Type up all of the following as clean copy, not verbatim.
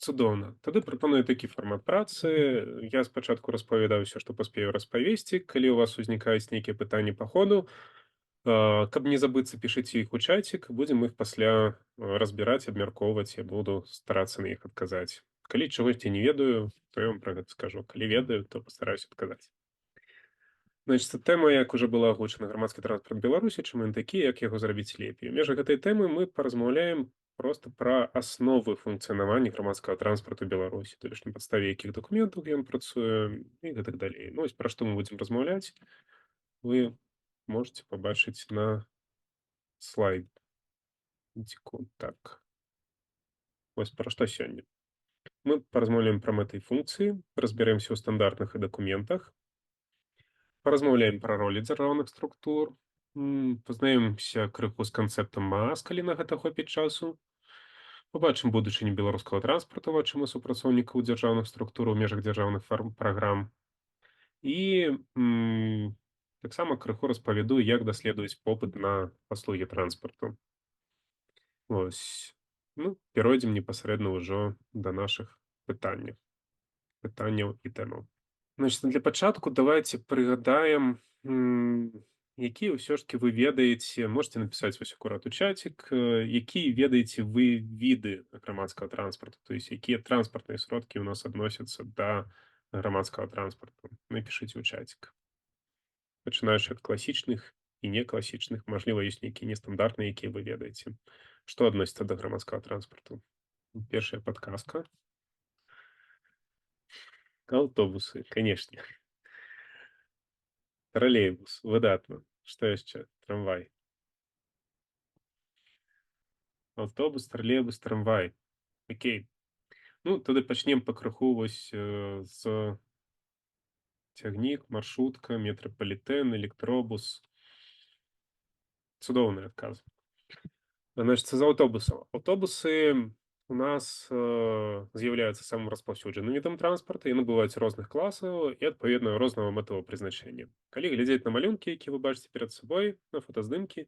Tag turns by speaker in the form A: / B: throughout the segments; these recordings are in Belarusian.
A: Цудоўна. Тады прапаную такі фармат працы. Я спачатку распавядаю ўсё, што паспею распавесці. Калі ў вас узнікаюць нейкія пытанні па ходу, каб не забыцца, пішыце іх у чацік, будзем іх пасля разбіраць, абмяркоўваць. Я буду старацца на іх адказаць. Калі чагосьці не ведаю, то я вам пра гэта скажу. Калі ведаю, то пастараюся адказаць. Значыцца, тэма, як ужо была агучана, грамадскі транспарт Беларусі, чым ён такі, як яго зрабіць лепей. У межах гэтай тэмы мы паразмаўляем проста пра асновы функцыянавання грамадскага транспарту Беларусі, то бишь на падставе якіх дакументаў ён працуе і гэтак далей. Ну, вось пра што мы будзем размаўляць, вы можете пабачыць на слайдзіку. Так, вось пра што сёння. Мы паразмаўляем пра мэты і функцыі, разбяремся ў стандартных і дакументах, паразмаўляем пра ролі дзяржаўных структур, пазнаёмімся крыху з канцэптам МААС, калі на гэта хопіць часу. Побачым будучыню беларускага транспарту вачыма супрацоўнікаў дзяржаўных структур у межах дзяржаўных праграм. І таксама крыху распавяду, як даследуюць попыт на паслугі транспарту. Вось. Ну, перайдзем непасрэдна ўжо да нашых пытанняў і тэмаў. Значит, для пачатку давайте прыгадаем, якія ўсё ж таки вы ведаеце, можете напісаць вось акурат у чацік, якія ведаеце вы віды грамадскага транспарту, то есть якія транспартныя сродкі ў нас адносяцца да грамадскага транспарту. Напішыце ў чацік. Пачынаючы ад класічных і некласічных, мажліва, ёсць нейкія нестандартныя, якія вы ведаеце. Што адносіцца да грамадскага транспарту? Першая падказка. Аўтобусы, канешне. Тралейбус, выдатна. Што яшчэ? Трамвай. Аўтобус, тралейбус, трамвай. Окей. Ну, тады пачнем пакрыху вось з цягнік, маршрутка, метрапалітэн, электробус. Цудоўны адказ. Значит, з аўтобусаў. Аўтобусы у нас з'яўляюцца самым распаўсюджаным відам транспарта, яны бываюць розных класаў і, адпаведна, рознага мэтавага прызначэння. Калі глядзець на малюнкі, які вы бачыце перад сабой, на фотаздымкі,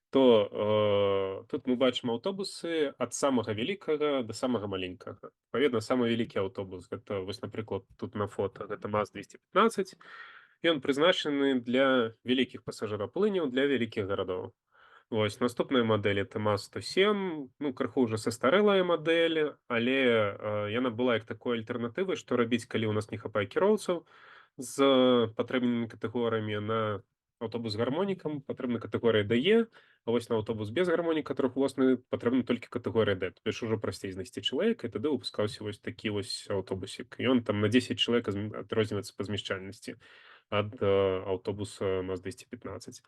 A: то тут мы бачым аўтобусы ад самага вялікага да самага маленькага. Адпаведна, самы вялікі аўтобус, гэта вось, напрыклад, тут на фота, гэта МАЗ-215. Ён прызначаны для вялікіх пасажыраплыняў, для вялікіх гарадоў. Вось, наступная мадэль это МАЗ-107, ну, крыху ўжо састарэлая мадэль, але яна была як такой альтэрнатывай, што рабіць, калі ў нас не хапае кіроўцаў з патрэбнымі катэгорыямі. На аўтобус з гармонікам патрэбна катэгорыя ДЕ, а вось на аўтобус без гармоніка трохвосны патрэбна толькі катэгорыя Д. То бишь ужо прасцей знайсці чалавека, і тады выпускаўся вось такі вось аўтобусік. Ён там на 10 чалавек адрозніваецца па змяшчальнасці ад аўтобуса МАЗ-215.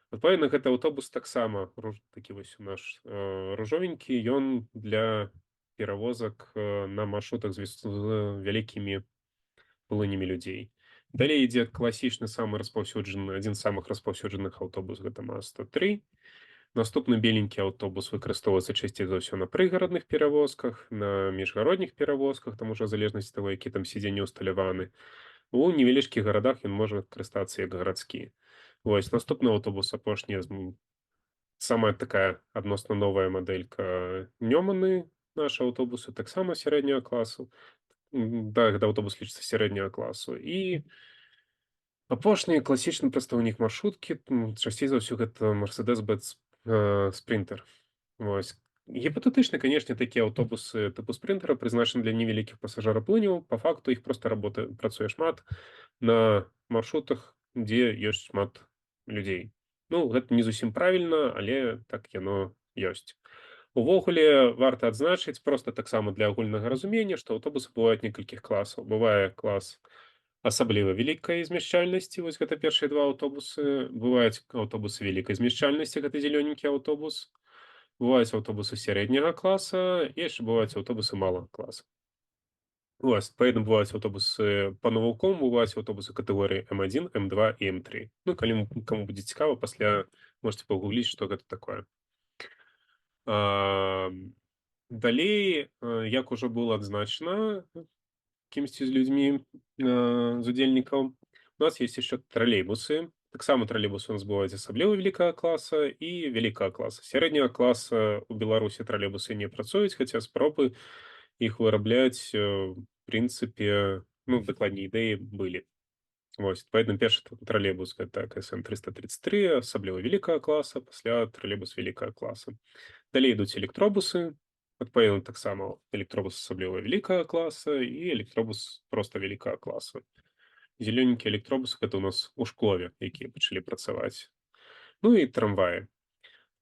A: Адпаведна, гэты аўтобус таксама такі вось у наш ружовенькі, ён для перавозак на маршрутах з вялікімі плынямі людзей. Далей ідзе класічны самы распаўсюджаны, адзін з самых распаўсюджаных аўтобус, гэта МАЗ-103. Наступны беленькі аўтобус выкарыстоўваецца часцей за ўсё на прыгарадных перавозках, на міжгародніх перавозках, там ужо залежнасць таго, які там сядзенні ўсталяваны. У невялічкіх гарадах ён можа карыстацца як гарадскі. Вось, наступны аўтобус апошні, самая такая адносна новая мадэлька Нёманы, нашы аўтобусы таксама сярэдняга класу. Да, гэта аўтобус лічыцца сярэдняга класу. І апошні класічны прадстаўнік маршруткі, часцей за ўсё гэта Mercedes-Benz Sprinter. Вось. Гіпатэтычна, канешне, такія аўтобусы тыпу спринтера прызначаны для невялікіх пасажыраплыняў. Па факту іх проста працуе шмат на маршрутах, дзе ёсць шмат людзей. Ну, гэта не зусім правільна, але так яно ёсць. Увогуле, варта адзначыць, проста таксама для агульнага разумення, што аўтобусы бываюць некалькіх класаў. Бывае клас асабліва вялікай змяшчальнасці, вось гэта першыя два аўтобусы. Бываюць аўтобусы вялікай змяшчальнасці, гэта зелёненькі аўтобус. Бываюць аўтобусы сярэдняга класа, і яшчэ бываюць аўтобусы малага класа. Вось, адпаведна, бываюць аўтобусы па навукоўму, бываюць аўтобусы катэгорыі М1, М2 і М3. Ну, калі каму будзе цікава, пасля можете пагугліць, што гэта такое. Далей, як ужо было адзначана кімсьці з людзьмі, з удзельнікаў, у нас ёсць яшчэ тралейбусы. Таксама тралейбусы у нас бываюць асабліва вялікага класа і вялікага класа. Сярэдняга класа ў Беларусі тралейбусы не працуюць, хаця спробы іх вырабляць, в прынцыпе, ну, дакладней, ідэі былі. Вось, адпаведна, першы тралейбус гэта КСМ-333 асабліва вялікага класа, пасля тралейбус вялікага класа. Далей ідуць электробусы, адпаведна таксама электробус асабліва вялікага класа і электробус проста вялікага класа. Зелёненькія электробусы гэта ў нас у шклове, якія пачалі працаваць. Ну і трамваі.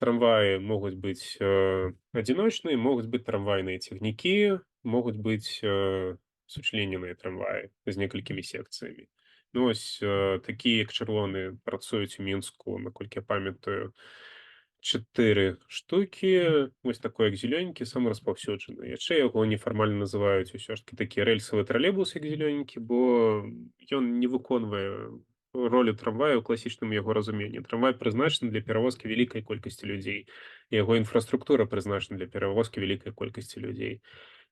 A: Трамваі могуць быць адзіночныя, могуць быць трамвайныя цягнікі, могуць быць сучлененыя трамваі з некалькімі секцыямі. Ну, ось такі, як чырвоны, працуюць у Мінску, наколькі я памятаю, 4 штукі. Вось такой, як зелёненькі, самы распаўсюджаны. Яшчэ яго нефармальна называюць усё ж такі такі рэльсавы тралейбус, як зелёненькі, бо ён не выконвае ролю трамвая ў класічным яго разуменні. Трамвай прызначаны для перавозкі вялікай колькасці людзей. Яго інфраструктура прызначана для перавозкі вялікай колькасці людзей.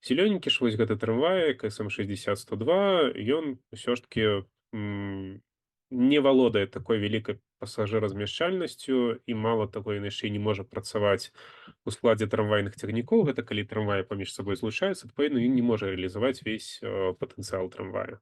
A: Зелёненькі ж вось гэты трамвай, КСМ-60-102, ён усё ж такі не валодае такой вялікай пасажыразмяшчальнасцю, і мала таго, ён яшчэ і не можа працаваць у складзе трамвайных цягнікоў. Гэта калі трамваі паміж сабой злучаюцца, адпаведна, ён не можа рэалізаваць увесь патэнцыял трамвая.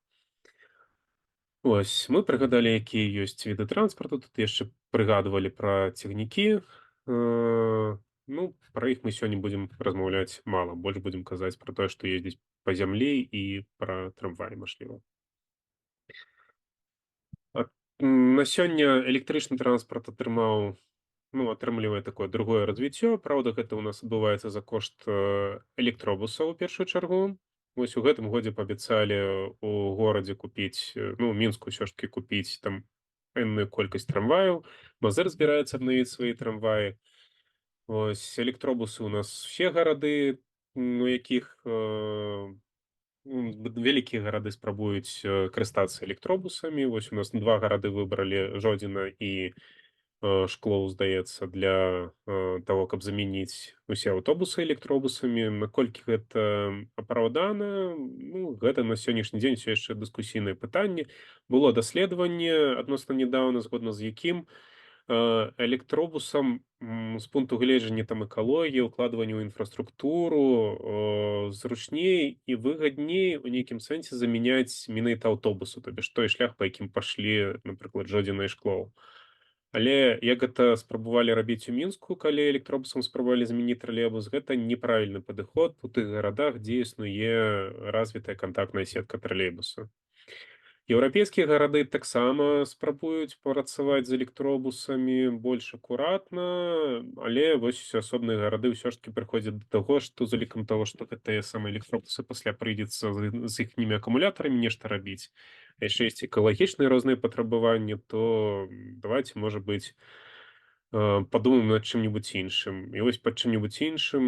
A: Ось, мы прыгадалі, якія ёсць віды транспарту. Тут яшчэ прыгадвалі пра цягнікі. Ну, пра іх мы сёння будзем размаўляць мала. Больш будзем казаць пра тое, што ездзіць па зямлі, і пра трамваі, мажліва. А, На сёння электрычны транспарт атрымаў, ну, атрымлівае такое другое развіццё. Праўда, гэта ў нас адбываецца за кошт электробусаў у першую чаргу. Вось у гэтым годзе паабяцалі у горадзе купіць, ну, у Мінску ўсё ж такі купіць там энную колькасць трамваяў. Мазыр збіраецца абнавіць свае трамваі. Ось электробусы ў нас усе гарады, у якіх вялікія гарады спрабуюць карыстацца электробусамі. Вось у нас 2 гарады выбралі, Жодзіна і Шклоў, здаецца, для таго, каб замяніць усе аўтобусы электробусамі. Наколькі гэта апраўдана, ну, гэта на сённяшні дзень усё яшчэ дыскусійнае пытанне. Было даследаванне адносна нядаўна, згодна з якім электробусам з пункту гледжання там экалогіі, укладвання ў інфраструктуру зручней і выгадней у нейкім сэнсе замяняць менавіта аўтобусу, то бишь той шлях, па якім пашлі, напрыклад, Жодзіна і Шклоў. Але як гэта спрабавалі рабіць у Мінску, калі электробусам спрабавалі замяніць тралейбус, гэта неправільны падыход у тых гарадах, дзе існуе развітая кантактная сетка тралейбуса. Еўрапейскія гарады таксама спрабуюць працаваць з электробусамі больш акуратна, але вось асобныя гарады ўсё ж такі прыходзяць да таго, што з улікам таго, што гэтыя самыя электробусы пасля прыйдзецца з іхнімі акумулятарамі нешта рабіць. А яшчэ ёсць экалагічныя розныя патрабаванні, то давайце, можа быць, падумаем над чым-небудзь іншым. І вось пад чым-небудзь іншым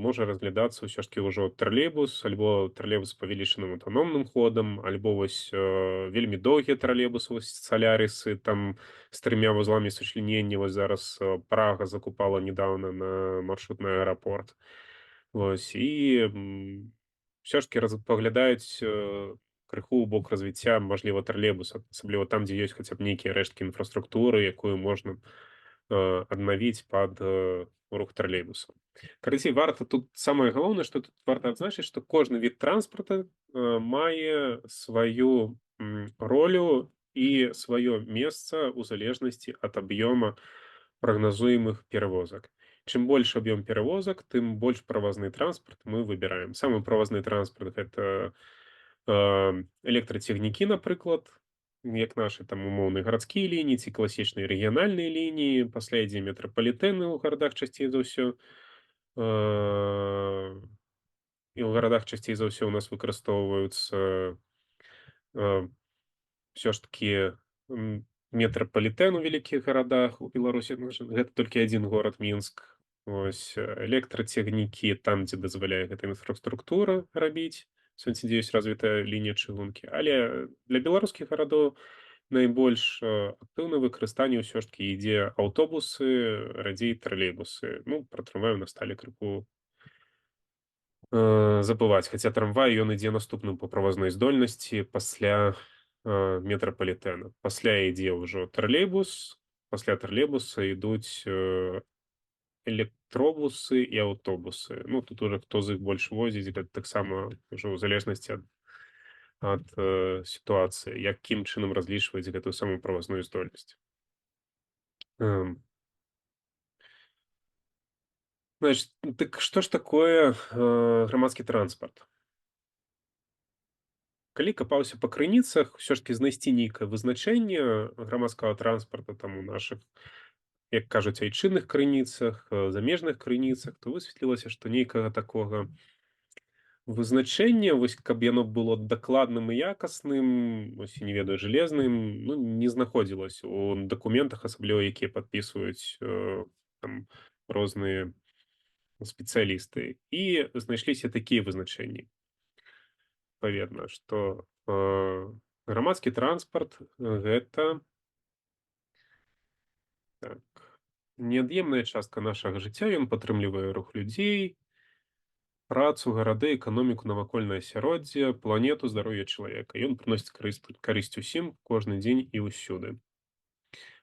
A: можа разглядацца ўсё ж такі ўжо тралейбус, альбо тралейбус з павелічаным аўтаномным ходам, альбо вось вельмі доўгія тралейбусы, вось салярысы там з 3 вузламі сучленення. Вось зараз Прага закупала нядаўна на маршрутны аэрапорт. Вось, і ўсё ж такі паглядаюць крыху ў бок развіцця, мажліва, тралейбуса, асабліва там, дзе ёсць хаця б нейкія рэшткі інфраструктуры, якую можна аднавіць пад рух тралейбуса. Карацей, варта тут самае галоўнае, што тут варта адзначыць, што кожны від транспарта мае сваю ролю і сваё месца ў залежнасці ад аб'ёма прагназуемых перавозак. Чым больш аб'ём перавозак, тым больш правазны транспарт мы выбіраем. Самы правазны транспарт гэта электрацягнікі, напрыклад, як нашы там умоўныя гарадскія лініі ці класічныя рэгіянальныя лініі. Пасля ідзе метрапалітэны ў гарадах часцей за ўсё. І ў гарадах часцей за ўсё ў нас выкарыстоўваюцца ўсё ж такі метрапалітэн у вялікіх гарадах. У Беларусі гэта толькі адзін горад Мінск. Ось электрацягнікі там, дзе дазваляе гэта інфраструктура рабіць, сэнсе, дзе ёсць развітая лінія чыгункі. Але для беларускіх гарадоў найбольш актыўна выкарыстанне ўсё ж такі ідзе аўтобусы, радзей тралейбусы. Ну, пра трамвай у нас сталі крыху забываць, хаця трамвай ён ідзе наступным па правазнай здольнасці пасля метрапалітэна. Пасля ідзе ўжо тралейбус, пасля тралейбуса ідуць электробусы і аўтобусы. Ну, тут уже хто з іх больш возіць, гэта таксама ўжо ў залежнасці ад сітуацыі, якім чынам разлічваць гэтую самую правазную здольнасць. Эм, Значыць, дык што ж такое грамадскі транспарт? Калі капаўся па крыніцах, усё ж такі знайсці нейкае вызначэнне грамадскага транспарта там у нашых, як кажуць, айчынных крыніцах, замежных крыніцах, то высветлілася, што нейкага такога вызначэння, вось каб яно было дакладным і якасным, вось я не ведаю, жалезным, ну, не знаходзілася у дакументах, асабліва якія падпісваюць там розныя спецыялісты. І знайшліся такія вызначэнні. Адпаведна, што грамадскі транспарт гэта так, неад'емная частка нашага жыцця. Ён падтрымлівае рух людзей, працу, гарады, эканоміку, навакольнае асяроддзе, планету, здароўе чалавека. Ён прыносіць карысць усім кожны дзень і ўсюды.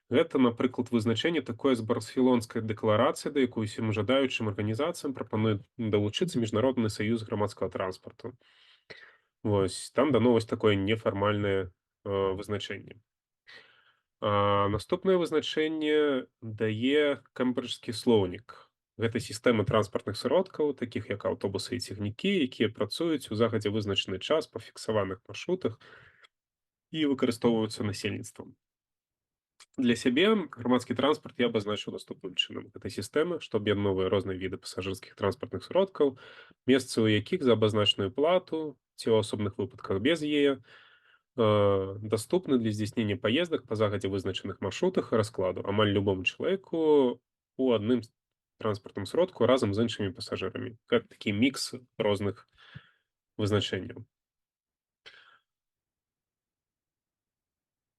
A: Гэта, напрыклад, вызначэнне такое з барселонскай дэкларацыі, да якой усім жадаючым арганізацыям прапануе далучыцца міжнародны саюз грамадскага транспарту. Вось там дано вось такое нефармальнае вызначэнне. Наступнае вызначэнне дае камбриджскі слоўнік. Гэта сістэма транспартных сродкаў, такіх як аўтобусы і цягнікі, якія працуюць у загадзя вызначаны час па фіксаваных маршрутах і выкарыстоўваюцца насельніцтвам. Для сябе грамадскі транспарт я абазначыў наступным чынам. Гэта сістэма, што аб'ядноўвае розныя віды пасажырскіх транспартных сродкаў, месцы ў якіх за абазначаную плату ці ў асобных выпадках без яе, доступны для здзяйснення паездак па загадзя вызначаных маршрутах і раскладу амаль любому чалавеку у адным транспартным сродку разам з іншымі пасажырамі. Гэта такі мікс розных вызначэнняў.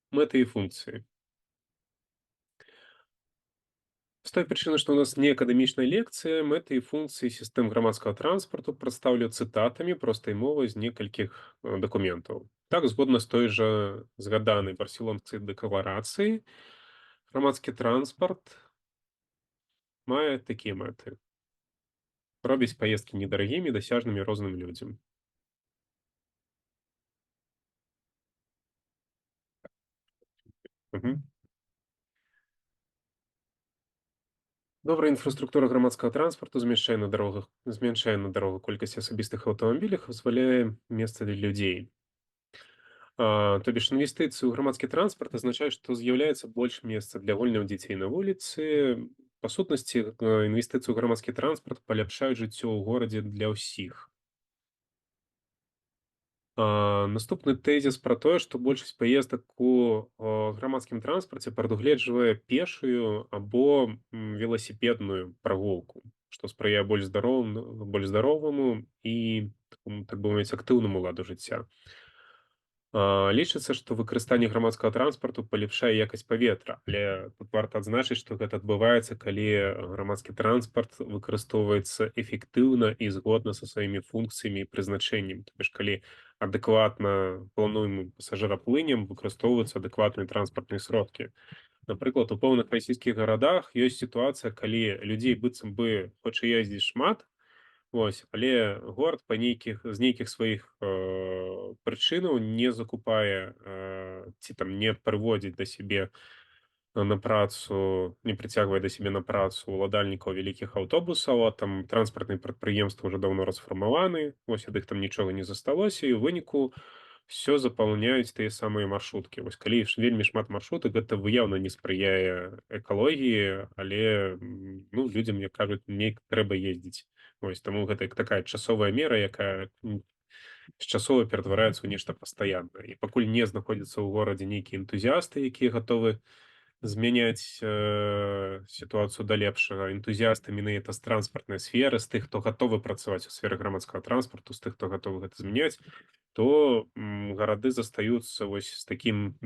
A: Мэты і функцыі. З той прычыны, што ў нас не акадэмічная лекцыя, мэты і функцыі сістэм грамадскага транспарту прадстаўлю цытатамі простай мовай з некалькіх дакументаў. Так, згодна з той жа згаданай барселонскай дэкларацыі, грамадскі транспарт мае такія мэты. Робіць паездкі недарагімі, дасяжнымі розным людзям. Мгм. Добрая інфраструктура грамадскага транспарту змяншае на дарогах колькасць асабістых аўтамабіляў, дазваляе месца для людзей. То бишь інвестыцыі ў грамадскі транспарт азначаюць, што з'яўляецца больш месца для гульняў дзяцей на вуліцы. Па сутнасці, інвестыцыі ў грамадскі транспарт паляпшаюць жыццё ў горадзе для ўсіх. Наступны тэзіс пра тое, што большасць паездак у грамадскім транспарце прадугледжвае пешую або веласіпедную прагулку, што спрыяе больш здароваму і такому, так бы мовіць, актыўнаму ладу жыцця. Лічыцца, што выкарыстанне грамадскага транспарту паляпшае якасць паветра, але тут варта адзначыць, што гэта адбываецца, калі грамадскі транспарт выкарыстоўваецца эфектыўна і згодна са сваімі функцыямі і прызначэннем. То бишь, калі адэкватна плануемым пасажыраплынем выкарыстоўваюцца адэкватныя транспартныя сродкі. Напрыклад, у пэўных расійскіх гарадах ёсць сітуацыя, калі людзей быццам бы хоча ездзіць шмат. Вось, але горад з нейкіх сваіх прычынаў не закупае ці там не прыводзіць да сябе на працу, не прыцягвае да сябе на працу ўладальнікаў вялікіх аўтобусаў, а там транспартныя прадпрыемствы ўжо даўно расфармаваны, вось ад іх там нічога не засталося, і ў выніку все запаўняюць тыя самыя маршруткі. Вось калі вельмі шмат маршрутак, гэта выяўна не спрыяе экалогіі, але ну, людзям, як кажуць, неяк трэба ездзіць. Вось, таму гэта такая часовая мера, якая з часова ператвараецца ў нешта пастаяннае. І пакуль не знаходзяцца ў горадзе нейкія энтузіасты, якія гатовы змяняць сітуацыю да лепшага, энтузіасты менавіта з транспартнай сферы, з тых, хто гатовы працаваць у сферы грамадскага транспарту, з тых, хто гатовы гэта змяняць, то гарады застаюцца вось з такім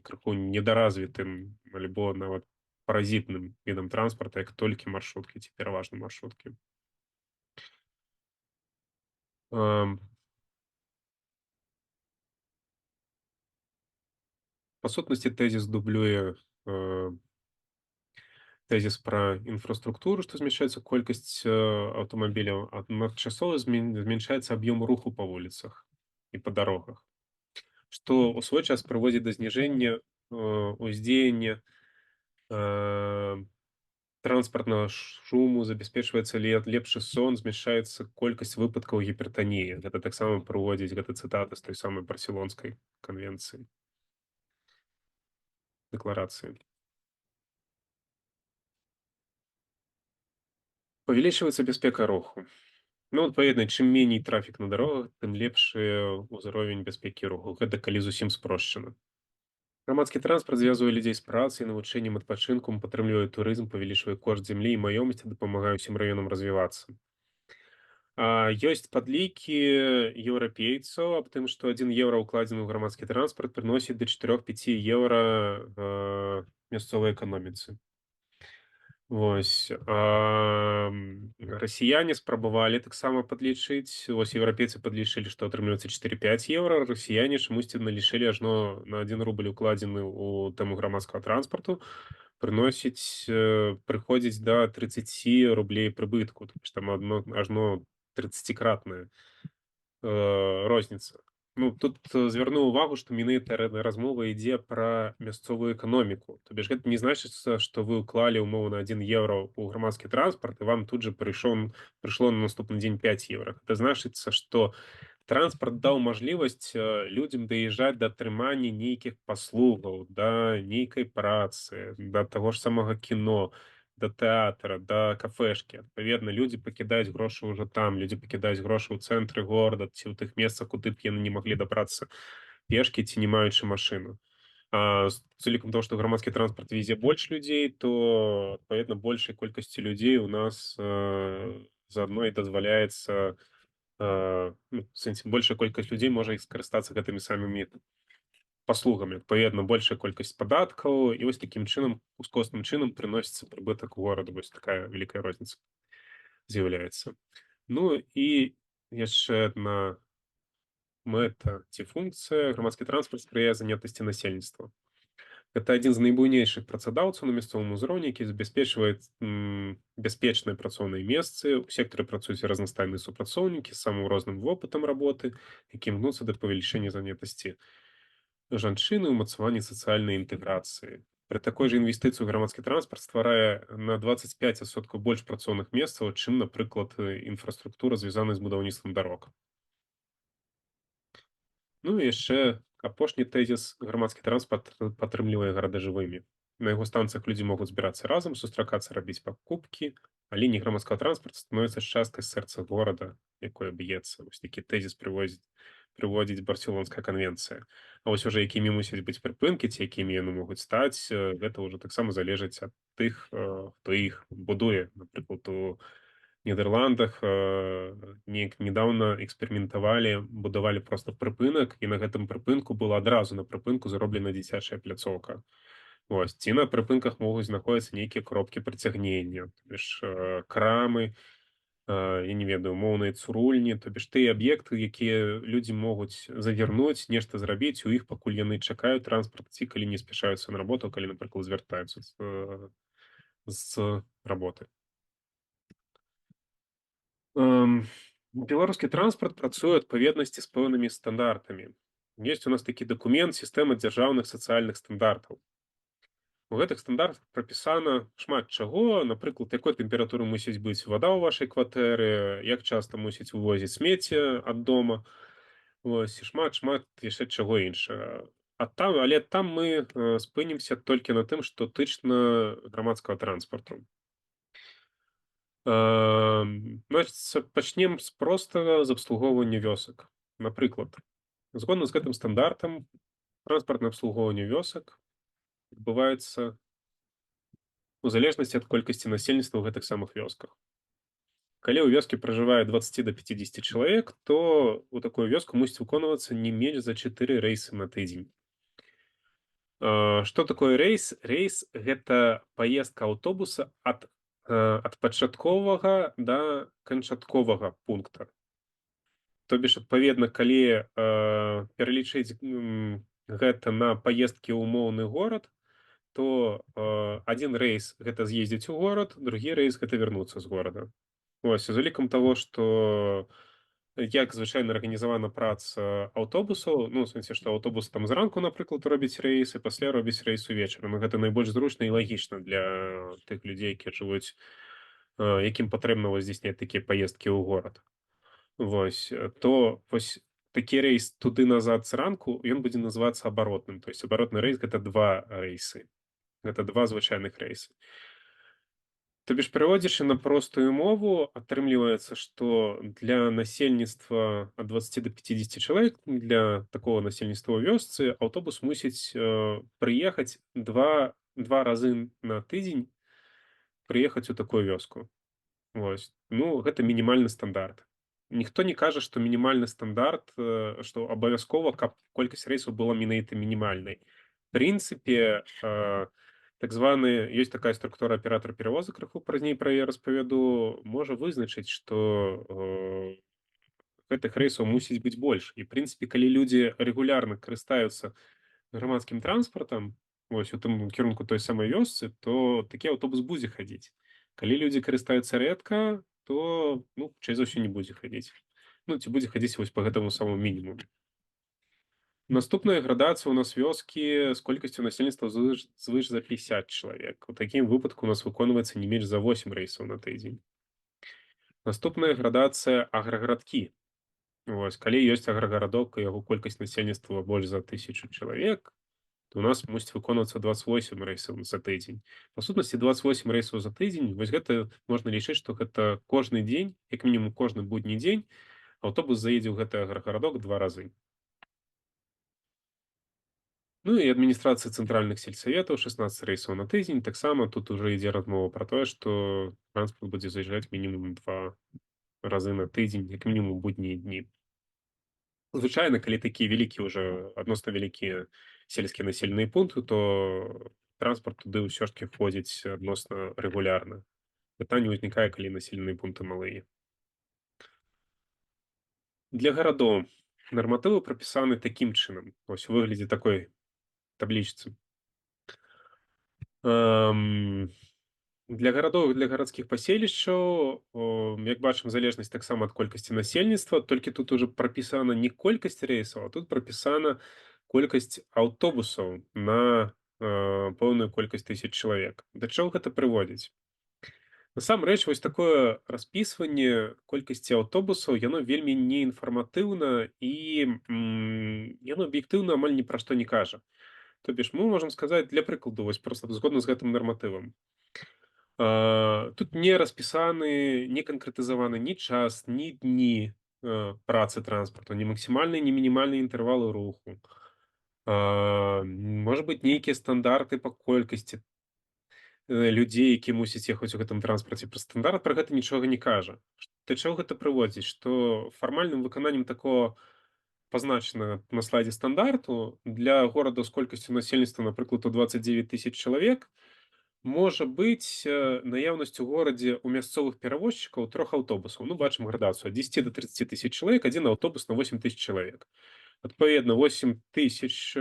A: крыху недаразвітым альбо нават паразітным відам транспарта, як толькі маршруткі ці пераважна маршруткі. Ам, Па сутнасці тэзіс дублюе тэзіс пра інфраструктуру, што змяншаецца колькасць аўтамабіляў, адначасова змяншаецца аб'ём руху па вуліцах і па дарогах, што ў свой час прыводзіць да зніжэння ўздзеяння э, транспартнага шуму, забяспечваецца лепшы сон, змяншаецца колькасць выпадкаў гіпертаніі. Гэта таксама прыводзіць, гэта цытата з той самай барселонскай канвенцыі, дэкларацыі. Павялічваецца бяспека руху. Ну, адпаведна, чым меней трафік на дарогах, тым лепшы ўзровень бяспекі руху. Гэта калі зусім спрошчана. Грамадскі транспарт звязвае людзей з працай, навучэннем, адпачынкам, падтрымлівае турызм, павялічвае кошт зямлі і маёмасці, дапамагае ўсім раёнам развівацца. Ёсць падлікі еўрапейцаў аб тым, што 1 еўра, укладзены ў грамадскі транспарт, прыносіць да 4-5 еўра мясцовай эканоміцы. Вось. Расіяне спрабавалі таксама падлічыць. Вось еўрапейцы падлічылі, што атрымліваецца 4-5 еўра. Расіяне чамусьці налічылі ажно на 1 рубль, укладзены ў тэму грамадскага транспарту, прыходзіць да 30 рублей прыбытку. То бишь там ажно 30-кратная розніца. Ну, тут звярну увагу, што менавіта размова ідзе пра мясцовую эканоміку. То бишь гэта не значыцца, што вы ўклалі умоўна 1 еўра ў грамадскі транспарт, і вам тут жа прыйшло на наступны дзень 5 еўра. Гэта значыцца, што транспарт даў мажлівасць людзям даязджаць да атрымання нейкіх паслугаў, да нейкай працы, да таго ж самага кіно, да тэатра, да кафэшкі. Адпаведна, людзі пакідаюць грошы ўжо там, людзі пакідаюць грошы ў цэнтры горада ці ў тых месцах, куды б яны не маглі дабрацца пешкі ці не маючы машыну. З улікам того, што грамадскі транспарт везе больш людзей, то адпаведна большай колькасці людзей у нас заадно і дазваляецца ну, в сэнсе большая колькасць людзей можа і скарыстацца гэтымі самымі паслугамі. Адпаведна, большая колькасць падаткаў, і вось такім чынам, ускосным чынам прыносіцца прыбытак гораду. Вось такая вялікая розніца з'яўляецца. Ну і яшчэ адна мэта ці функцыя. Грамадскі транспарт спрыяе занятасці насельніцтва. Гэта адзін з найбуйнейшых працадаўцаў на мясцовым узроўні, які забяспечвае бяспечныя працоўныя месцы. У сектары працуюць разнастайныя супрацоўнікі з самым розным вопытам работы, які імкнуцца да павелічэння занятасці жанчыны, ўмацаванні сацыяльнай інтэграцыі. Пры такой жа інвестыцыі ў грамадскі транспарт стварае на 25% больш працоўных месцаў, чым, напрыклад, інфраструктура, звязаная з будаўніцтвам дарог. Ну і яшчэ апошні тэзіс: грамадскі транспарт падтрымлівае гарады жывымі. На яго станцыях людзі могуць збірацца разам, сустракацца, рабіць пакупкі, а лініі грамадскага транспарта становяцца часткай сэрца горада, якое б'ецца. Вось такі тэзіс прыводзіць барселонская канвенцыя. А вось уже якімі мусяць быць прыпынкі ці якімі яны могуць стаць, гэта ўжо таксама залежыць ад тых, хто іх будуе. Напрыклад, у Нідерландах неяк нядаўна эксперыментавалі, будавалі проста прыпынак, і на гэтым прыпынку была адразу на прыпынку зроблена дзіцячая пляцоўка. Вось. Ці на прыпынках могуць знаходзіцца нейкія кропкі прыцягнення, то бишь крамы, я не ведаю, умоўныя цурульні, то бишь тыя аб'екты, якія людзі могуць завярнуць, нешта зрабіць у іх, пакуль яны чакаюць транспарт, ці калі не спяшаюцца на работу, калі, напрыклад, звяртаюцца з работы. Беларускі транспарт працуе ў адпаведнасці з пэўнымі стандартамі. Ёсць у нас такі дакумент сістэма дзяржаўных сацыяльных стандартаў. У гэтых стандартах прапісана шмат чаго, напрыклад, якой тэмпературы мусіць быць вада ў вашай кватэры, як часта мусіць вывозіць смецце ад дома. Вось, і шмат яшчэ чаго іншага. Але там мы спынімся толькі на тым, што тычна грамадскага транспарту. Значыць, пачнем з простага, з абслугоўвання вёсак. Напрыклад, згодна з гэтым стандартам, транспартнае абслугоўванне вёсак адбываецца у залежнасці ад колькасці насельніцтва ў гэтых самых вёсках. Калі ў вёскі пражывае 20 до 50 чалавек, то ў такую вёску мусіць выконвацца не менш за 4 рэйсы на тыдзень. Што такое рэйс? Рэйс — гэта паездка аўтобуса ад пачатковага да канчатковага пункта. То бишь, адпаведна, калі пералічыць гэта на паездкі ў умоўны горад, то адзін рэйс гэта з'ездзіць у горад, другі рэйс гэта вярнуцца з горада. Вось, з улікам таго, што як звычайна арганізавана праца аўтобусаў, ну, у сэнсе, што аўтобус там зранку, напрыклад, робіць рэйс, і пасля робіць рэйс увечары. Ну, гэта найбольш зручна і лагічна для тых людзей, якія жывуць, якім патрэбна вось здзяйсняць такія паездкі ў горад. Вось, то вось такі рэйс туды-назад зранку, ён будзе называцца абаротным. То есть абаротны рэйс — гэта 2 рэйсы. Гэта 2 звычайных рэйсы. То бишь, пераводзячы на простую мову, атрымліваецца, што для насельніцтва ад 20 до 50 чалавек, для такого насельніцтва ў вёсцы, аўтобус мусіць прыехаць два разы на тыдзень, прыехаць у такую вёску. Вось. Ну, гэта мінімальны стандарт. Ніхто не кажа, што мінімальны стандарт, што абавязкова, каб колькасць рэйсаў была менавіта мінімальнай. В прынцыпе, так званы ёсць такая структура аператар перавозак, крыху пазней пра яе распавяду, можа вызначыць, што гэтых рэйсаў мусіць быць больш. І, в прынцыпе, калі людзі рэгулярна карыстаюцца грамадскім транспартам, вось у тым кірунку той самай вёсцы, то такі аўтобус будзе хадзіць. Калі людзі карыстаюцца рэдка, то, ну, хутчэй за ўсё, не будзе хадзіць. Ну, ці будзе хадзіць вось па гэтаму самому мінімуму. Наступная градацыя ў нас вёскі з колькасцю насельніцтва звыш за 50 чалавек. У такім выпадку у нас выконваецца не менш за 8 рэйсаў на тыдзень. Наступная градацыя аграгарадкі. Вось, калі ёсць аграгарадок, і яго колькасць насельніцтва больш за 1000 чалавек, то у нас мусіць выконвацца 28 рэйсаў за тыдзень. Па сутнасці, 28 рэйсаў за тыдзень, вось гэта можна лічыць, што гэта кожны дзень, як мінімум кожны будні дзень, аўтобус заедзе ў гэты аграгарадок 2 разы. Ну і адміністрацыя цэнтральных сельсаветаў 16 рэйсаў на тыдзень. Таксама тут ужо ідзе размова пра тое, што транспарт будзе заязджаць мінімум 2 разы на тыдзень, як мінімум у буднія дні. Звычайна, калі такія вялікія ўжо, адносна вялікія сельскія населеныя пункты, то транспарт туды ўсё ж такі ходзіць адносна рэгулярна. Пытанне ўзнікае, калі населеныя пункты малыя. Для гарадоў нарматывы прапісаны такім чынам, вось у выглядзе такой таблічцы. Ам, Для гарадоў і для гарадскіх паселішчаў, як бачым, залежнасць таксама ад колькасці насельніцтва, толькі тут ужо прапісана не колькасць рэйсаў, а тут прапісана колькасць аўтобусаў на пэўную колькасць тысяч чалавек. Да чаго гэта прыводзіць? Насамрэч, вось такое распісванне колькасці аўтобусаў, яно вельмі неінфарматыўна і яно аб'ектыўна амаль ні пра што не кажа. То бишь, мы можам сказаць, для прыкладу, вось проста згодна з гэтым нарматывам. Тут не распісаны, не канкрэтызаваны ні час, ні дні працы транспарту, ні максімальныя, ні мінімальныя інтэрвалы руху. Можа быць, нейкія стандарты па колькасці людзей, які мусяць ехаць у гэтым транспарце. Пра стандарт пра гэта нічога не кажа. Да чаго гэта прыводзіць? Што фармальным выкананнем такого пазначанага на слайдзе стандарту для горада з колькасцю насельніцтва, напрыклад, у 29 тысяч чалавек, можа быць наяўнасць у горадзе ў мясцовых перавозчыкаў 3 аўтобусаў. Ну, бачым градацыю ад 10 до 30 тысяч чалавек, адзін аўтобус на 8 тысяч чалавек. Адпаведна, 8 тысяч,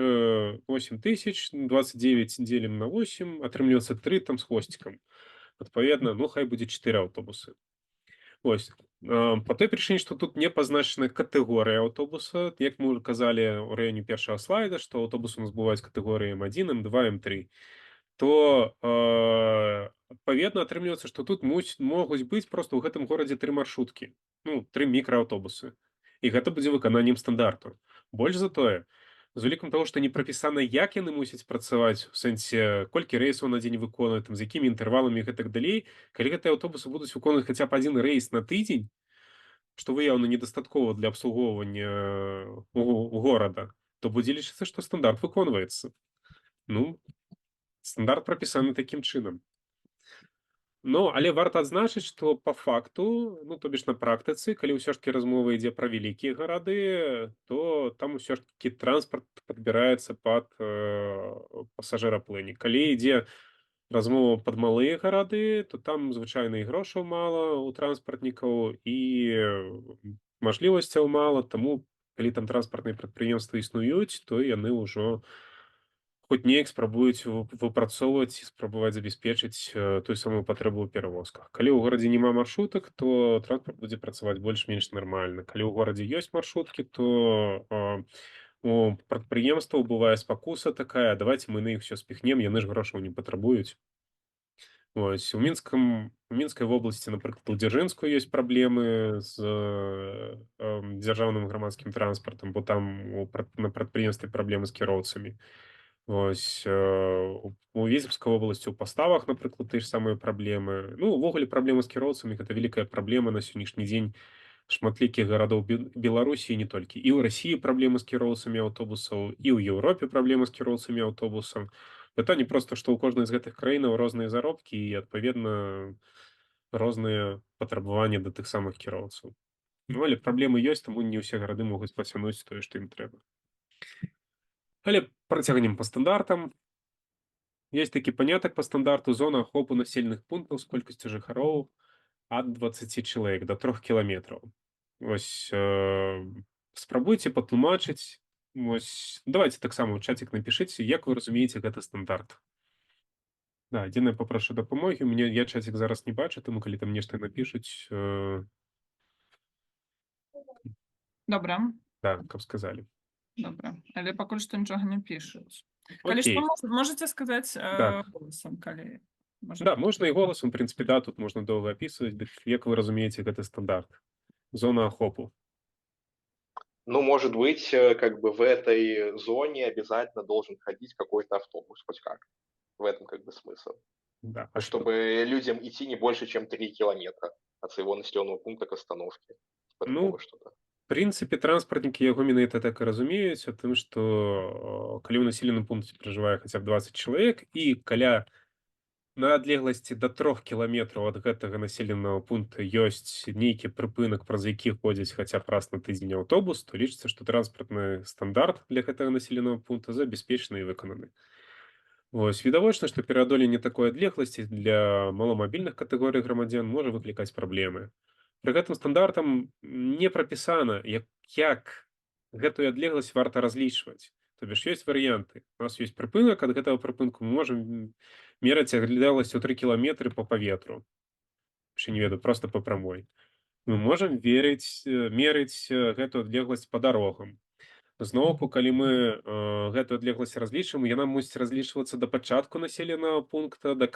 A: 29 дзелім на 8, атрымліваецца 3 там з хвосцікам. Адпаведна, ну, хай будзе 4 аўтобусы. Вось. Па той прычыне, што тут не пазначана катэгорыя аўтобуса. Як мы ўжо казалі ў раёне першага слайда, што аўтобусы у нас бываюць катэгорыі М1, М2, М3, то адпаведна атрымліваецца, што тут могуць быць проста ў гэтым горадзе 3 маршруткі, ну, 3 мікрааўтобусы. І гэта будзе выкананнем стандарту. Больш за тое, з улікам таго, што не прапісана, як яны мусяць працаваць, у сэнсе, колькі рэйсаў на дзень выконваюць, там, з якімі інтэрваламі і гэтак далей, калі гэтыя аўтобусы будуць выконваць хаця б адзін рэйс на тыдзень, што выяўна недастаткова для абслугоўвання горада, то будзе лічыцца, што стандарт выконваецца. Ну, стандарт прапісаны такім чынам. Ну, але варта адзначыць, што па факту, ну, то бишь на практыцы, калі ўсё ж такі размова ідзе пра вялікія гарады, то там усё ж такі транспарт падбіраецца пад пасажыраплыне. Калі ідзе размова пад малыя гарады, то там звычайна і грошаў мала у транспартнікаў, і мажлівасцяў мала, таму калі там транспартныя прадпрыемствы існуюць, то яны ўжо хоць неяк спрабуюць выпрацоўваць і спрабаваць забяспечыць тую самую патрэбу ў перавозках. Калі ў горадзе няма маршрутак, то транспарт будзе працаваць больш-менш нармальна. Калі ў горадзе ёсць маршруткі, то у прадпрыемстваў бывае спакуса такая: давайте мы на іх усё спіхнем, яны ж грошаў не патрабуюць. Вось у мінскай вобласці, напрыклад, у Дзяржынску ёсць праблемы з дзяржаўным грамадскім транспартам, бо там на прадпрыемстве праблемы з кіроўцамі. Вось у Віцебскай вобласці ў паставах, напрыклад, тыя ж самыя праблемы. Ну, увогуле праблема з кіроўцамі гэта вялікая праблема на сённяшні дзень шматлікіх гарадоў Беларусі, і не толькі. І ў Расіі праблемы з кіроўцамі аўтобусаў, і ў Еўропе праблемы з кіроўцамі аўтобусаў. Пытанне проста, што ў кожнай з гэтых краінаў розныя заробкі і, адпаведна, розныя патрабаванні да тых самых кіроўцаў. Ну, але праблемы ёсць, таму не ўсе гарады могуць пацягнуць тое, што ім трэба. Але працягнем па стандартам. Есть такі панятак па стандарту: зона ахопу населеных пунктаў з колькасцю жыхароў ад 20 чалавек да 3 кіламетраў. Вось спрабуйце патлумачыць. Вось давайте таксама ў чацік напішыце, як вы разумееце гэты стандарт. Да, адзінае папрашу дапамогі. Я чацік зараз не бачу, таму калі там нешта напішуць,
B: Добра,
A: да, каб сказалі.
B: добра. Але пакуль што нічога не пішуць. Калі што,
A: Окей.
B: можаце сказаць
A: Да.
B: голасам, калі
A: Да, можна і голасам, у прынцыпе, да, тут можна доўга апісваць. Дык як вы разумееце гэты стандарт? Зона ахопу.
C: Ну, может быть, как бы в этой зоне обязательно должен ходить какой-то автобус, хоть как. В этом как бы смысл.
A: Да.
C: Ну, чтобы людям идти не больше, чем 3 километра от своего населенного пункта к остановке. Типа
A: Ну,
C: такого что-то.
A: в прынцыпе, транспартнікі яго менавіта так і разумеюць, о тым, што калі ў населеным пункце пражывае хаця б 20 чалавек і каля на адлегласці да 3 кіламетраў ад гэтага населенага пункта ёсць нейкі прыпынак, праз які ходзіць хаця б раз на тыдзень аўтобус, то лічыцца, што транспартны стандарт для гэтага населенага пункта забяспечаны і выкананы. Вось відавочна, што пераадоленне такой адлегласці для маламабільных катэгорый грамадзян можа выклікаць праблемы. Пры гэтым стандартам не прапісана, як гэтую адлегласць варта разлічваць. То бишь ёсць варыянты. У нас ёсць прыпынак, ад гэтага прыпынку мы можам мераць адлегласць у 3 кіламетры па паветру. Яшчэ не ведаю, проста па прамой. Мы можам мерыць гэтую адлегласць па дарогам. Зноўку, калі мы гэтую адлегласць разлічым, яна мусіць разлічвацца да пачатку населенага пункта, да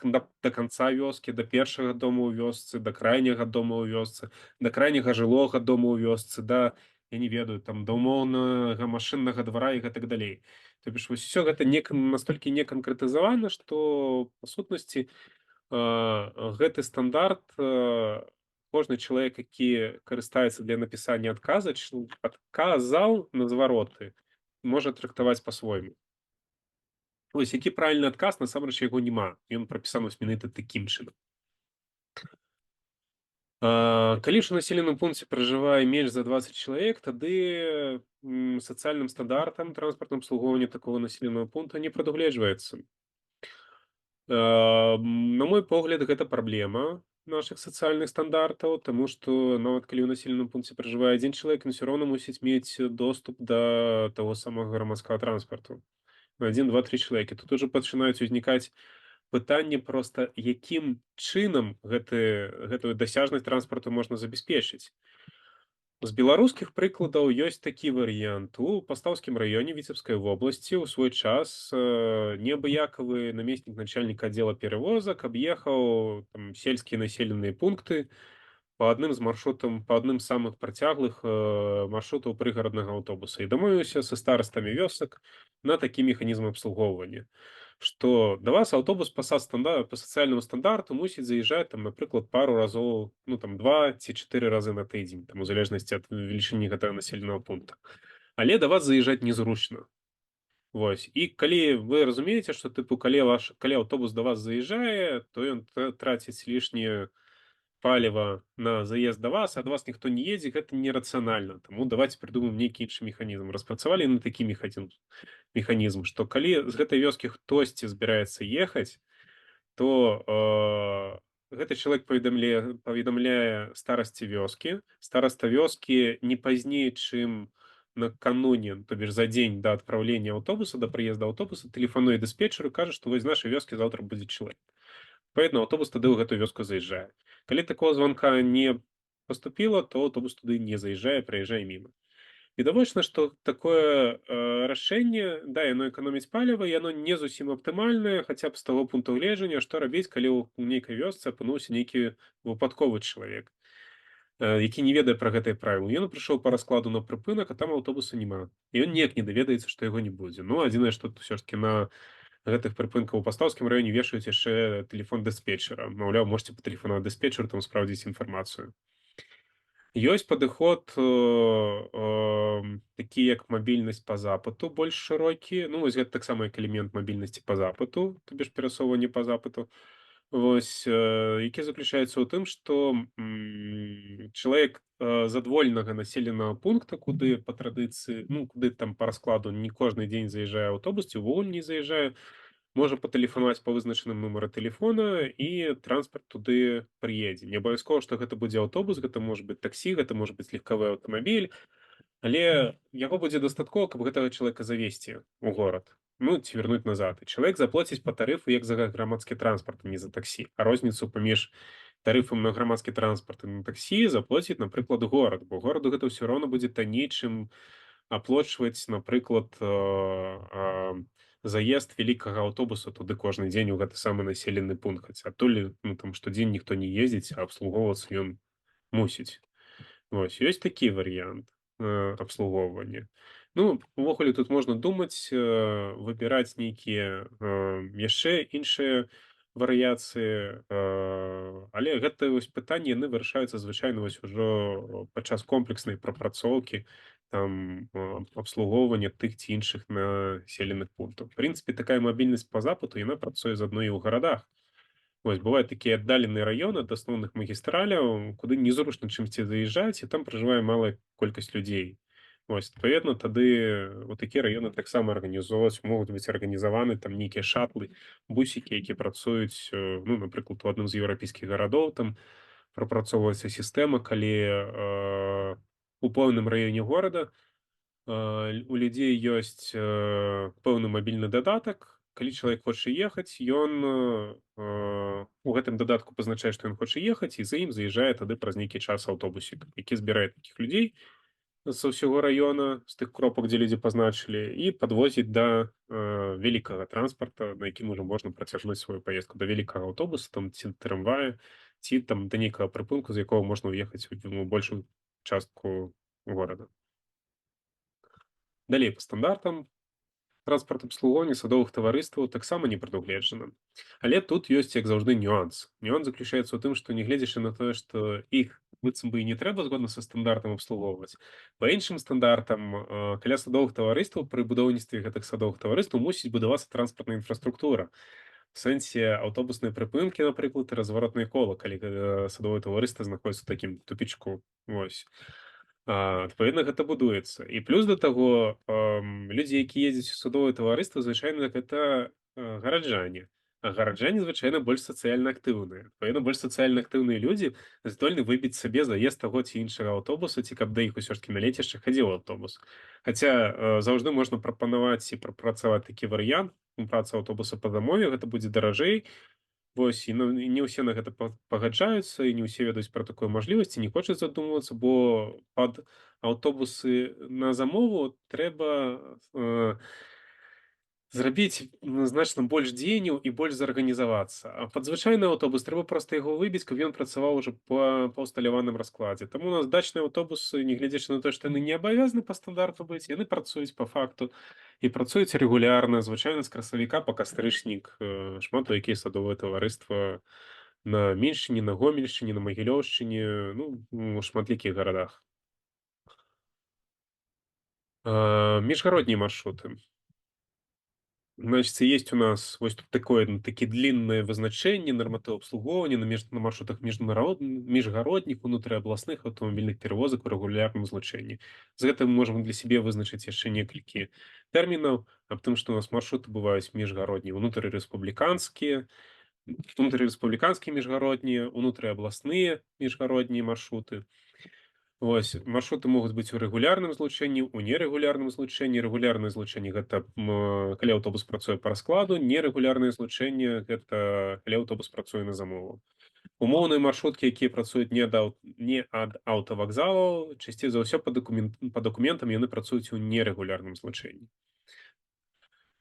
A: канца вёскі, да першага дома ў вёсцы, да крайняга дома ў вёсцы, да крайняга жылога дома ў вёсцы, да, я не ведаю, там, да ўмоўнага машыннага двара і гэтак далей. То бишь вось усё гэта настолькі не канкрэтызавана, што па сутнасці гэты стандарт кожны чалавек, які карыстаецца для напісання адказаў на звароты, можа трактаваць па-свойму. Вось які правільны адказ, насамрэч яго няма. Ён прапісаны менавіта такім чынам. Калі ж у населеным пункце пражывае менш за 20 чалавек, тады сацыяльным стандартам транспартнага абслугоўвання такого населенага пункта не прадугледжваецца. На мой погляд, гэта праблема наших сацыяльных стандартаў, таму што нават калі ў населеным пункце пражывае адзін чалавек, ён усё роўна мусіць мець доступ да таго самага грамадскага транспарту. 1, 2, 3 чалавекі. Тут ужо пачынаюць узнікаць пытанні проста, якім чынам гэтую дасяжнасць транспарту можна забяспечыць. З беларускіх прыкладаў ёсць такі варыянт. У пастаўскім раёне Віцебскай вобласці ў свой час неабыякавы намеснік начальніка аддзела перавозак аб'ехаў сельскія населеныя пункты па адным з самых працяглых маршрутаў прыгараднага аўтобуса і дамовіўся са старастамі вёсак на такі механізм абслугоўвання. Што да вас аўтобус па сацыяльнаму стандарту мусіць заязджаць, напрыклад, пару разоў, 2 ці 4 разы на тыдзень, у залежнасці ад велічыні гэтага населенага пункта. Але да вас заязджаць незручна. Вось. І калі вы разумееце, што калі аўтобус да вас заязджае, то ён траціць лішняе паліва на заезд да вас, ад вас ніхто не едзе, гэта нерацыянальна. Таму давайте прыдумаем нейкі іншы механізм. Распрацавалі на такі механізм, што калі з гэтай вёскі хтосьці збіраецца ехаць, то гэты чалавек паведамляе старасці вёскі. Стараста вёскі не пазней, чым накануне, то бишь за дзень да адпраўлення аўтобуса, да прыезда аўтобуса, тэлефануе дыспетчару і кажа, што вось з нашай вёскі заўтра будзе чалавек. Адпаведна, аўтобус тады ў гэтую вёску заязджае. Калі такого званка не паступіла, то аўтобус туды не заязджае, праязджае міма. Відавочна, што такое рашэнне, да, яно эканоміць паліва, яно не зусім аптымальнае, хаця б з таго пункту гледжання, што рабіць, калі ў нейкай вёсцы апынуўся нейкі выпадковы чалавек, які не ведае пра гэтыя правілы. Ён прыйшоў па раскладу на прыпынак, а там аўтобуса няма. І ён неяк не даведаецца, што яго не будзе. Ну, адзінае, што ўсё ж такі на гэтых прыпынках у пастаўскім раёне вешаюць яшчэ тэлефон дыспетчара. Маўляў, можаце патэлефанаваць дыспетчару, там спраўдзіць інфармацыю. Ёсць падыход такі як мабільнасць па запыту больш шырокі. Ну, вось гэта таксама як элемент мабільнасці па запыту, то бишь перасоўванне па запыту. Вось, які заключаецца ў тым, што чалавек з адвольнага населенага пункта, куды па традыцыі, ну, куды там па раскладу не кожны дзень заязджае аўтобус, ці ўвогуле не заязджае, можа патэлефанаваць па вызначаным нумары тэлефона і транспарт туды прыедзе. Не абавязкова, што гэта будзе аўтобус, гэта можа быць таксі, гэта можа быць легкавы аўтамабіль, але яго будзе дастаткова, каб гэтага чалавека завесці ў горад, ну, ці вярнуць назад. І чалавек заплоціць па тарыфу як за грамадскі транспарт, а не за таксі. А розніцу паміж тарыфам на грамадскі транспарт і на таксі заплоціць, напрыклад, горад, бо гораду гэта ўсё роўна будзе танней, чым аплочваць, напрыклад, заезд вялікага аўтобуса туды кожны дзень у гэты самы населены пункт. Хаця адтуль, ну, там штодзень ніхто не ездзіць, а абслугоўвацца ён мусіць. Вось, ёсць такі варыянт абслугоўвання. Ну, увогуле тут можна думаць, выбіраць нейкія яшчэ іншыя варыяцыі, але гэта вось пытанні, яны вырашаюцца звычайна вось ужо падчас комплекснай прапрацоўкі, там абслугоўвання тых ці іншых населеных пунктаў. В прынцыпе, такая мабільнасць па запыту, яна працуе заадно і ў гарадах. Вось, бываюць такія аддаленыя раёны ад асноўных магістраляў, куды незручна чымсьці заязджаць, і там пражывае малая колькасць людзей. Вось, адпаведна, тады у такія раёны таксама арганізоўваць, могуць быць арганізаваны там нейкія шатлы, бусікі, які працуюць, ну, напрыклад, у адным з еўрапейскіх гарадоў, там прапрацоўваецца сістэма, калі у пэўным раёне горада у людзей ёсць пэўны мабільны дадатак. Калі чалавек хоча ехаць, ён у гэтым дадатку пазначае, што ён хоча ехаць, і за ім заязджае тады праз нейкі час аўтобусік, які збірае такіх людзей са ўсяго раёна, з тых кропак, дзе людзі пазначылі, і падвозіць да вялікага транспарта, на якім ужо можна працягнуць сваю паездку, да вялікага аўтобуса, там, ці трамвая, ці там да нейкага прыпынку, з якога можна ўехаць у большую частку горада. Далей па стандартам транспарт абслугоўвання садовых таварыстваў таксама не прадугледжана. Але тут ёсць, як заўжды, нюанс. Нюанс заключаецца ў тым, што нягледзячы на тое, што іх быццам бы і не трэба згодна са стандартам абслугоўваць. Па іншым стандартам, каля садовых таварыстваў пры будаўніцтве гэтых садовых таварыстваў мусіць будавацца транспартная інфраструктура. В сэнсе аўтобусныя прыпынкі, напрыклад, і разваротнае кола, калі садовае таварыства знаходзіцца ў такім тупічку. Вось. Адпаведна, гэта будуецца. І плюс да таго, людзі, які ездзяць у садовае таварыства, звычайна гэта гараджане. А гараджане звычайна больш сацыяльна актыўныя. Адпаведна, больш сацыяльна актыўныя людзі здольны выбіць сабе заезд таго ці іншага аўтобуса, ці каб да іх усё ж такі на лецішча хадзіў аўтобус. Хаця заўжды можна прапанаваць і прапрацаваць такі варыянт, праца аўтобуса па дамове, гэта будзе даражэй. Вось, і не ўсе на гэта пагаджаюцца, і не ўсе ведаюць пра такую мажлівасць, і не хочуць задумвацца, бо пад аўтобусы на замову трэба зрабіць значна больш дзеянняў і больш зарганізавацца. А пад звычайны аўтобус трэба проста яго выбіць, каб ён працаваў ужо па усталяваным раскладзе. Таму у нас дачныя аўтобусы, нягледзячы на тое, што яны не абавязаны па стандарту быць, яны працуюць па факту і працуюць рэгулярна, звычайна з красавіка па кастрычнік. Шмат у якія садовыя таварыства на Меншчыне, на Гомельшчыне, на Магілёўшчыне, ну, у шматлікіх гарадах. Міжгароднія маршруты. Значит, есть у нас вот такое такі длинное вызначэнне нарматыў абслугоўвання на маршрутах міжгародніх, унутрыабласных аўтамабільных перавозак у рэгулярным злучэнні. З гэтым мы можам для сябе вызначыць яшчэ некалькі тэрмінаў, аб тым, што у нас маршруты бываюць міжгароднія, унутрырэспубліканскія міжгароднія, унутрыабласныя міжгароднія маршруты. Вось маршруты могуць быць у рэгулярным злучэнні, у нерэгулярным злучэнні. Рэгулярнае злучэнне гэта калі аўтобус працуе па раскладу, нерэгулярнае злучэнне гэта калі аўтобус працуе на замову. Умоўныя маршруткі, якія працуюць не ад аўтавакзалаў, часцей за ўсё па дакументам яны працуюць у нерэгулярным злучэнні.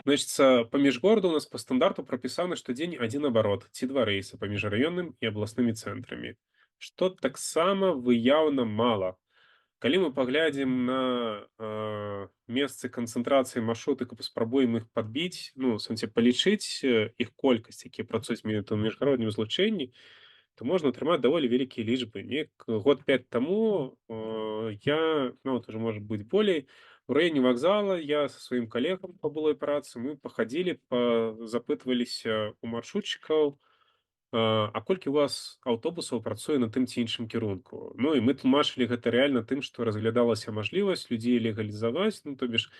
A: Значыцца, паміж гораду у нас па стандарту прапісаны штодзень адзін абарот ці 2 рэйсы паміж раённым і абласнымі цэнтрамі, што таксама выяўна мала. Калі мы паглядзім на месцы канцэнтрацыі маршрутак і паспрабуем іх падбіць, ну, в сэнсе палічыць іх колькасць, якія працуюць у міжгароднім злучэнні, то можна атрымаць даволі вялікія лічбы. Год 5 таму я, нават ужо можа быць болей, у раёне вакзала я са сваім калегам па былой працы мы пахадзілі, запытваліся у маршрутчыкаў, а колькі у вас аўтобусаў працуе на тым ці іншым кірунку. Ну і мы тлумачылі гэта рэальна тым, што разглядалася мажлівасць людзей легалізаваць, ну то бишь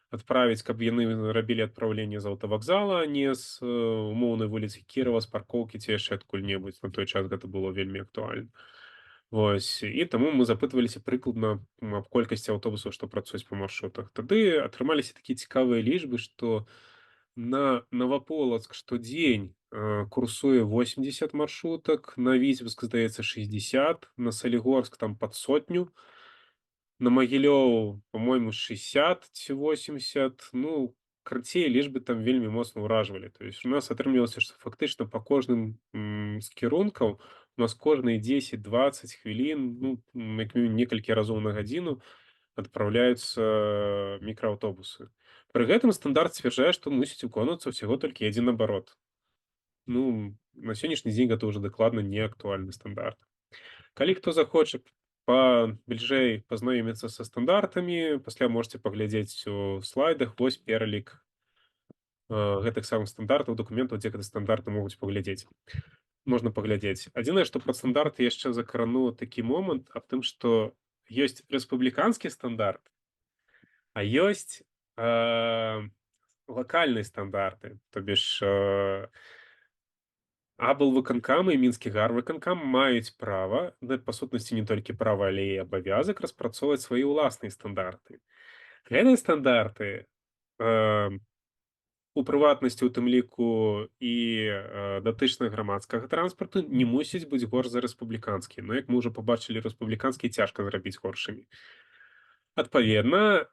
A: адправіць, каб яны рабілі адпраўленне з аўтавакзала, а не з умоўнай вуліцы Кірава, з паркоўкі ці яшчэ адкуль-небудзь. На той час гэта было вельмі актуальна. Вось. І таму мы запытваліся прыкладна аб колькасці аўтобусаў, што працуюць па маршрутах. Тады атрымаліся такія цікавыя лічбы, што на Наваполацк штодзень курсуе 80 маршрутак, на Віцебск, здаецца, 60, на Салігорск там пад 100, на Магілёў, по-мойму, 60 ці 80. Ну, карацей, лічбы там вельмі моцна ўражвалі. То есть у нас атрымлівалася, што фактычна па кожным з кірункаў у нас кожныя 10-20 хвілін, ну, як мінімум некалькі разоў на гадзіну адпраўляюцца мікрааўтобусы. Пры гэтым стандарт сцвярджае, што мусіць выконвацца ўсяго толькі адзін абарот. Ну, на сённяшні дзень гэта ўжо дакладна не актуальны стандарт. Калі хто захоча бліжэй пазнаёміцца са стандартамі, пасля можаце паглядзець у слайдах, вось пералік гэтых самых стандартаў, дакументаў, дзе гэты стандарты могуць паглядзець. Можна паглядзець. Адзінае, што пра стандарты яшчэ закрану такі момант аб тым, што ёсць рэспубліканскі стандарт, а ёсць лакальныя стандарты, то бишь аблвыканкамы і мінскі гарвыканкам маюць права, па сутнасці не толькі права, але і абавязак распрацоўваць свае ўласныя стандарты. Гэтыя стандарты, у прыватнасці, у тым ліку і датычна грамадскага транспарту, не мусіць быць горш за рэспубліканскі. Ну, як мы ўжо пабачылі, рэспубліканскі цяжка зрабіць горшымі. Адпаведна,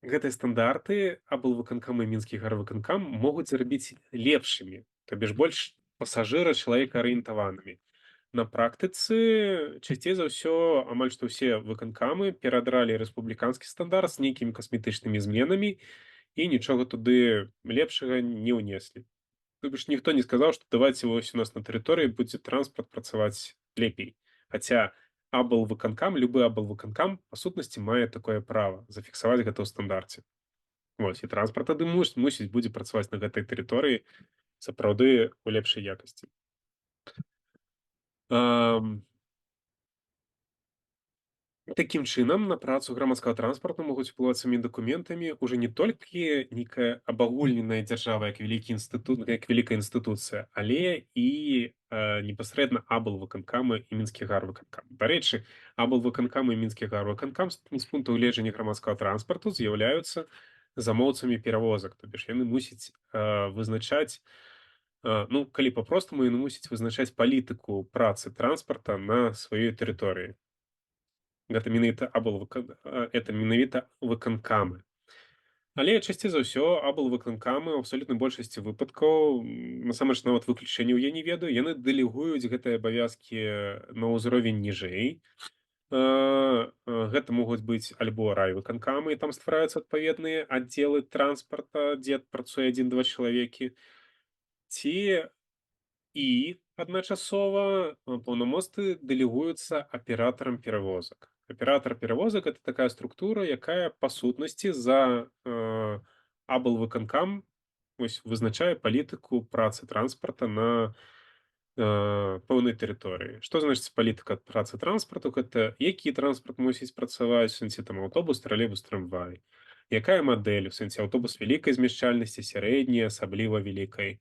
A: гэтыя стандарты аблвыканкам і мінскі гарвыканкам могуць зрабіць лепшымі, то бишь больш пасажыра чалавекаарыентаванымі. На практыцы часцей за ўсё амаль што ўсе выканкамы перадралі рэспубліканскі стандарт з нейкімі касметычнымі зменамі і нічога туды лепшага не ўнеслі. То бишь ніхто не сказаў, што давайце вось у нас на тэрыторыі будзе транспарт працаваць лепей. Хаця аблвыканкам, любы аблвыканкам па сутнасці мае такое права зафіксаваць гэта ў стандарце. Вось, і транспарт тады мусіць будзе працаваць на гэтай тэрыторыі сапраўды у лепшай якасці. Такім чынам, на працу грамадскага транспарту могуць уплываць самімі дакументамі уже не толькі нейкая абагульненая дзяржава як вялікі інстытут, як вялікая інстытуцыя, але і непасрэдна аблвыканкамы і мінскі гарвыканкам. Дарэчы, аблвыканкамы і мінскі гарвыканкам з пункту гледжання грамадскага транспарту з'яўляюцца замоўцамі перавозак, то бишь яны мусяць вызначаць, ну, калі па-простаму, яны мусяць вызначаць палітыку працы транспарта на сваёй тэрыторыі. Гэта менавіта выканкамы. Але часцей за ўсё аблвыканкамы ў абсалютнай большасці выпадкаў, насамрэч нават выключэнняў я не ведаю, яны дэлегуюць гэтыя абавязкі на ўзровень ніжэй. Гэта могуць быць альбо райвыканкамы, і там ствараюцца адпаведныя аддзелы транспарта, дзе працуе 1-2 чалавекі, ці і адначасова паўнамоцтвы дэлегуюцца аператарам перавозак. Аператар перавозак — это такая структура, якая па сутнасці за аблвыканкам вызначае палітыку працы транспарта на пэўнай тэрыторыі. Што значыць палітыка працы транспарту? Гэта які транспарт мусіць працаваць, у сэнсе там аўтобус, тралейбус, трамвай. Якая мадэль, у сэнсе аўтобус вялікай змяшчальнасці, сярэдняй, асабліва вялікай.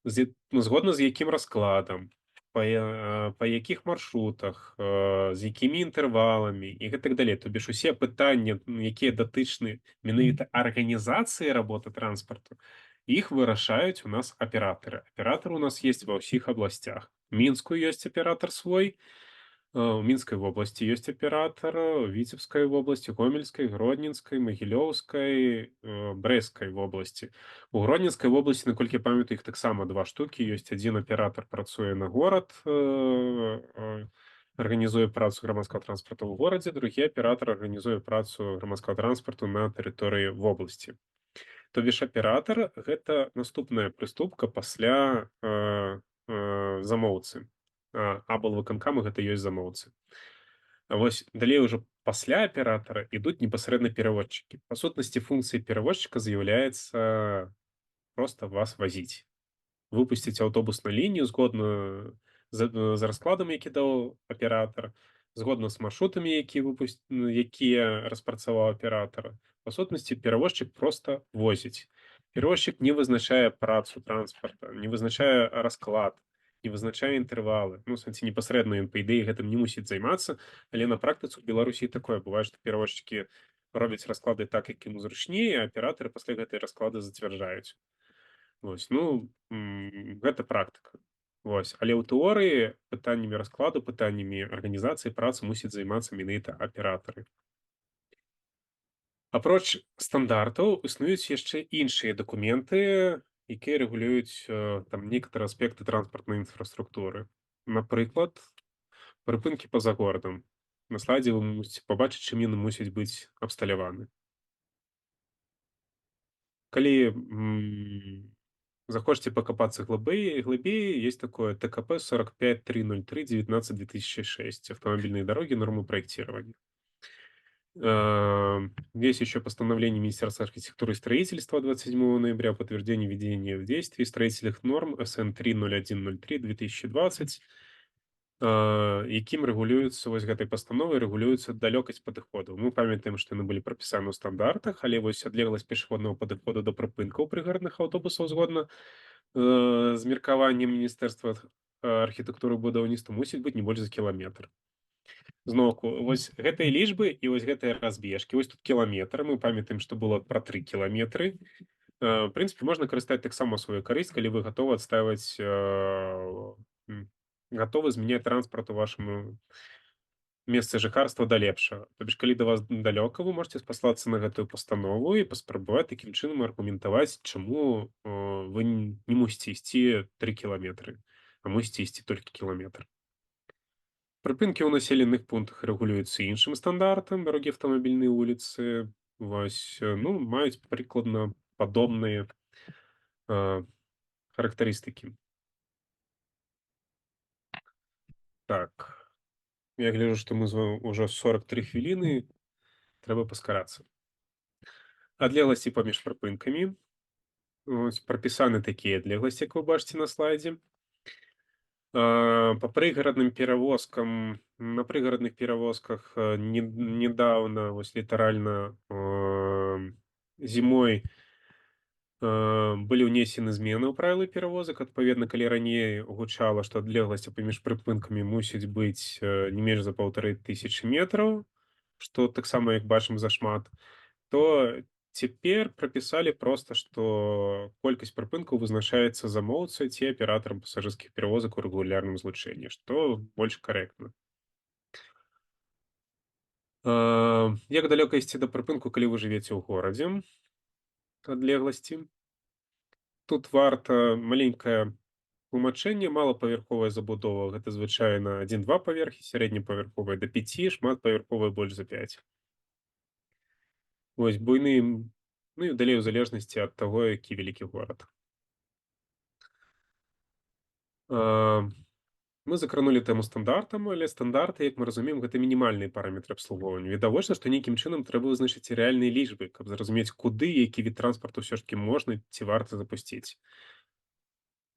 A: Згодна з якім раскладам. па якіх маршрутах, з якімі інтэрваламі і гэтак далей. То бишь усе пытанні, якія датычны менавіта арганізацыі работы транспарту, іх вырашаюць у нас аператары. Аператары у нас есть ва ўсіх абласцях. Мінску ёсць аператар свой, у Мінскай вобласці ёсць аператар, у Віцебскай вобласці, Гомельскай, Гродненскай, Магілёўскай, Брэсцкай вобласці. У Гродненскай вобласці, наколькі я памятаю, іх таксама 2 штукі. Ёсць адзін аператар працуе на горад, арганізуе працу грамадскага транспарту ў горадзе, другі аператар арганізуе працу грамадскага транспарту на тэрыторыі вобласці. То бишь аператар — гэта наступная прыступка пасля замоўцы. Аблвыканкамы — гэта ёсць замоўцы. А вось далей ужо пасля аператара ідуць непасрэдна перавозчыкі. Па сутнасці, функцыяй перавозчыка з'яўляецца проста вас вазіць. Выпусціць аўтобус на лінію згодна з раскладам, які даў аператар, згодна з маршрутамі, якія распрацаваў аператар. Па сутнасці, перавозчык проста возіць. Перавозчык не вызначае працу транспарта, не вызначае расклад, не вызначае інтэрвалы. Ну, в сэнсе, непасрэдна ён, па ідэі, гэтым не мусіць займацца, але на практыцы ў Беларусі такое бывае, што перавозчыкі робяць расклады так, як ім зручней, а аператары пасля гэтай расклады зацвярджаюць. Вось, ну, гэта практыка. Вось. Але ў тэорыі пытаннямі раскладу, пытаннямі арганізацыі працы мусяць займацца менавіта аператары. Апроч стандартаў існуюць яшчэ іншыя дакументы, якія рэгулююць там некаторыя аспекты транспартнай інфраструктуры. Напрыклад, прыпынкі па-за горадам. На слайдзе вы мусіце пабачыць, чым яны мусяць быць абсталяваны. Калі захочаце пакапацца глыбей, есть такое ТКП 45303/19/2006 «Автомобильные дороги. Нормы проектирования». Есть еще постановление Министерства архитектуры и строительства 27 ноября о подтверждении введения в действие строительных норм СН 30103/2020, якім рэгулюецца, вось гэтай пастановай рэгулюецца далёкасць падыходаў. Мы памятаем, што яны былі прапісаны ў стандартах, але вось адлегласць пешаходнага падыходу да прыпынкаў прыгарадных аўтобусаў згодна з меркаваннем Міністэрства архітэктуры і будаўніцтва мусіць быць не больш за кіламетр. Зноўку, вось гэтыя лічбы і вось гэтыя разбежкі. Вось тут кіламетр. Мы памятаем, што было пра 3 кіламетры. В прынцыпе, можна карыстаць таксама сваю карысць, калі вы гатовы адстайваць, гатовы змяняць транспарт у вашым месцы жыхарства да лепшага. То бишь, калі да вас далёка, вы можаце спаслацца на гэтую пастанову і паспрабаваць такім чынам аргументаваць, чаму вы не мусіце ісці 3 кіламетры, а мусіце ісці толькі кіламетр. Прыпынкі ў населеных пунктах рэгулююцца іншым стандартам, дарогі аўтамабільныя вуліцы, вось, ну, маюць прыкладна падобныя характарыстыкі. Так, я гляжу, што мы ўжо 43 хвіліны, трэба паскарацца. Адлегласці паміж прыпынкамі. Ось прапісаны такія адлегласці, як вы бачыце на слайдзе. По прыгарадным перавозкам, на прыгарадных перавозках недавно, вось літаральна зімой былі ўнесены змены ў правілы перавозак. Адпаведна, калі раней гучала, што адлегласці паміж прыпынкамі мусіць быць не менш за 1500 метраў, што таксама, як бачым, зашмат, то цяпер прапісалі проста, што колькасць прыпынкаў вызначаецца замоўцай ці аператарам пасажырскіх перавозак у рэгулярным злучэнні, што больш карэктна. Як далёка ісці да прыпынку, калі вы жывеце ў горадзе? Адлегласці. Тут варта маленькае тлумачэнне. Малапавярховая забудова — гэта звычайна 1-2 паверхі, сярэднепавярховая да 5, шматпавярховая больш за 5. Вось буйны, ну і далей у залежнасці ад таго, які вялікі горад. Мы закранулі тэму стандартам, але стандарты, як мы разумеем, гэта мінімальныя параметры абслугоўвання. Відавочна, што нейкім чынам трэба вызначыць рэальныя лічбы, каб зразумець, куды і які від транспарту ўсё ж такі можна ці варта запусціць.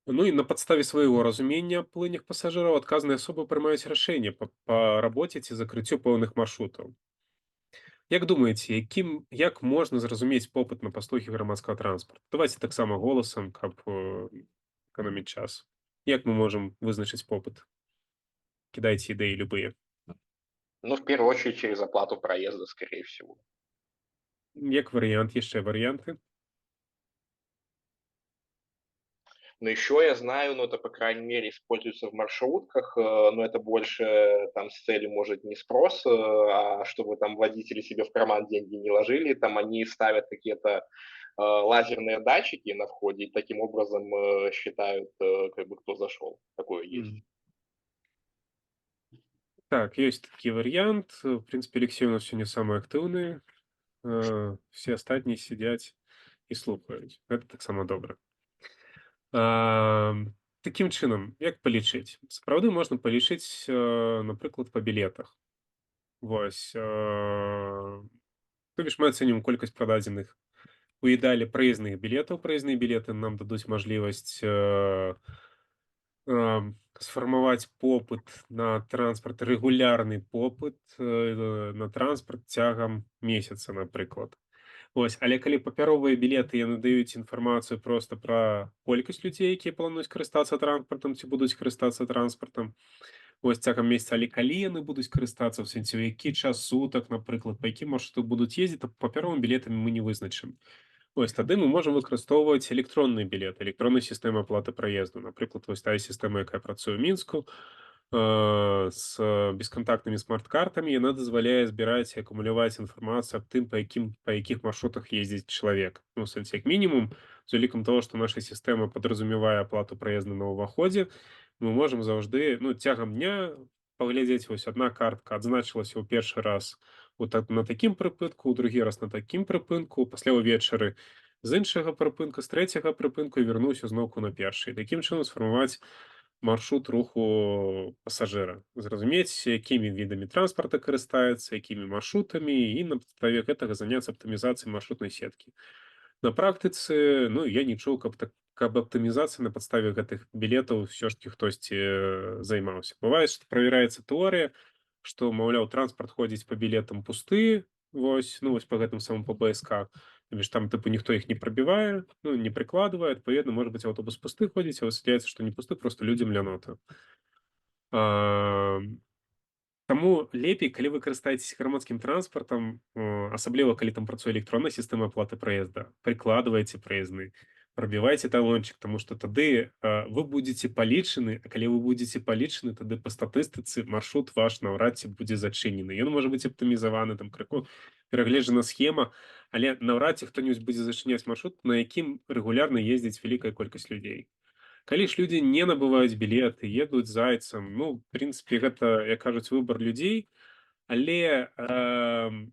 A: Ну і на падставе свайго разумення аб плынях пасажыраў адказныя асобы прымаюць рашэнне па рабоце ці закрыццю пэўных маршрутаў. Як думаеце, як можна зразумець попыт на паслугі грамадскага транспарту? Давайце таксама голасам, каб эканоміць час. Як мы можам вызначыць попыт? Кідайце ідэі любыя.
C: Ну, в первую очередь, через оплату проезда, скорее всего.
A: Як варыянт, яшчэ варыянты?
C: Но еще я знаю, ну, это, по крайней мере, используется в маршрутках, но это больше там с целью, может, не спрос, а чтобы там водители себе в карман деньги не ложили. Там они ставят какие-то лазерные датчики на входе и таким образом считают, как бы, кто зашел. Такое есть.
A: Мгм. Так, ёсць такі варыянт. В прынцыпе, Алексей у нас сёння самы актыўны. Все астатнія сядзяць і слухаюць. Гэта таксама добра. Такім чынам, як палічыць? Сапраўды можна палічыць, напрыклад, па білетах. Вось. То бишь мы ацэнім колькасць прададзеных у ідэале праездных білетаў. Праездныя білеты нам дадуць мажлівасць сфармаваць попыт на транспарт, рэгулярны попыт на транспарт цягам месяца, напрыклад. Вось, але калі папяровыя білеты яны даюць інфармацыю проста пра колькасць людзей, якія плануюць карыстацца транспартам ці будуць карыстацца транспартам, вось цягам месяца, але калі яны будуць карыстацца, ў сэнсе, у які час сутак, напрыклад, па якім маршруту будуць ездзіць, то папяровымі білетамі мы не вызначым. Ось тады мы можам выкарыстоўваць электронны білет, электронная сістэма аплаты праезду. Напрыклад, вось тая сістэма, якая працуе ў Мінску, з бескантактнымі смарт-картамі, яна дазваляе збіраць і акумуляваць інфармацыю аб тым, па якіх маршрутах ездзіць чалавек. Ну, у сэнсе, як мінімум, з улікам того, што наша сістэма падразумевае аплату праезду на ўваходзе, мы можам заўжды, ну, цягам дня паглядзець, вось адна картка адзначылася ў першы раз на такім прыпынку, у другі раз на такім прыпынку, пасля ўвечары з іншага прыпынка, з трэцяга прыпынку і вярнуўся зноўку на першы. І такім чынам сфармаваць маршрут руху пасажыра. Зразумець, якімі відамі транспарта карыстаецца, якімі маршрутамі, і на падставе гэтага заняцца аптымізацыяй маршрутнай сеткі. На практыцы, ну, я не чуў, каб аптымізацыя на падставе гэтых білетаў ўсё ж таки хтосьці займаўся. Бывае, што правяраецца тэорыя, што, маўляў, транспарт ходзіць па білетам пусты, вось, ну, вось па гэтым самым па БСК. То бишь там, тыпу, ніхто іх не прабівае, ну, не прыкладвае, адпаведна, можа быць, аўтобус пусты ходзіць, а высвятляецца, што не пусты, проста людзям лянота. Таму лепей, калі вы карыстаецеся грамадскім транспартам, асабліва калі там працуе электронная сістэма аплаты праезда, прыкладвайце праезны, прабівайце талончык, таму што тады вы будзеце палічаны, а калі вы будзеце палічаны, тады па статыстыцы маршрут ваш наўрад ці будзе зачынены. Ён можа быць аптымізаваны, там крыху перагледжана схема, але наўрад ці хто-небудзь будзе зачыняць маршрут, на якім рэгулярна ездзіць вялікая колькасць людзей. Калі ж людзі не набываюць білеты, едуць зайцам, ну, в прынцыпе, гэта, як кажуць, выбар людзей, але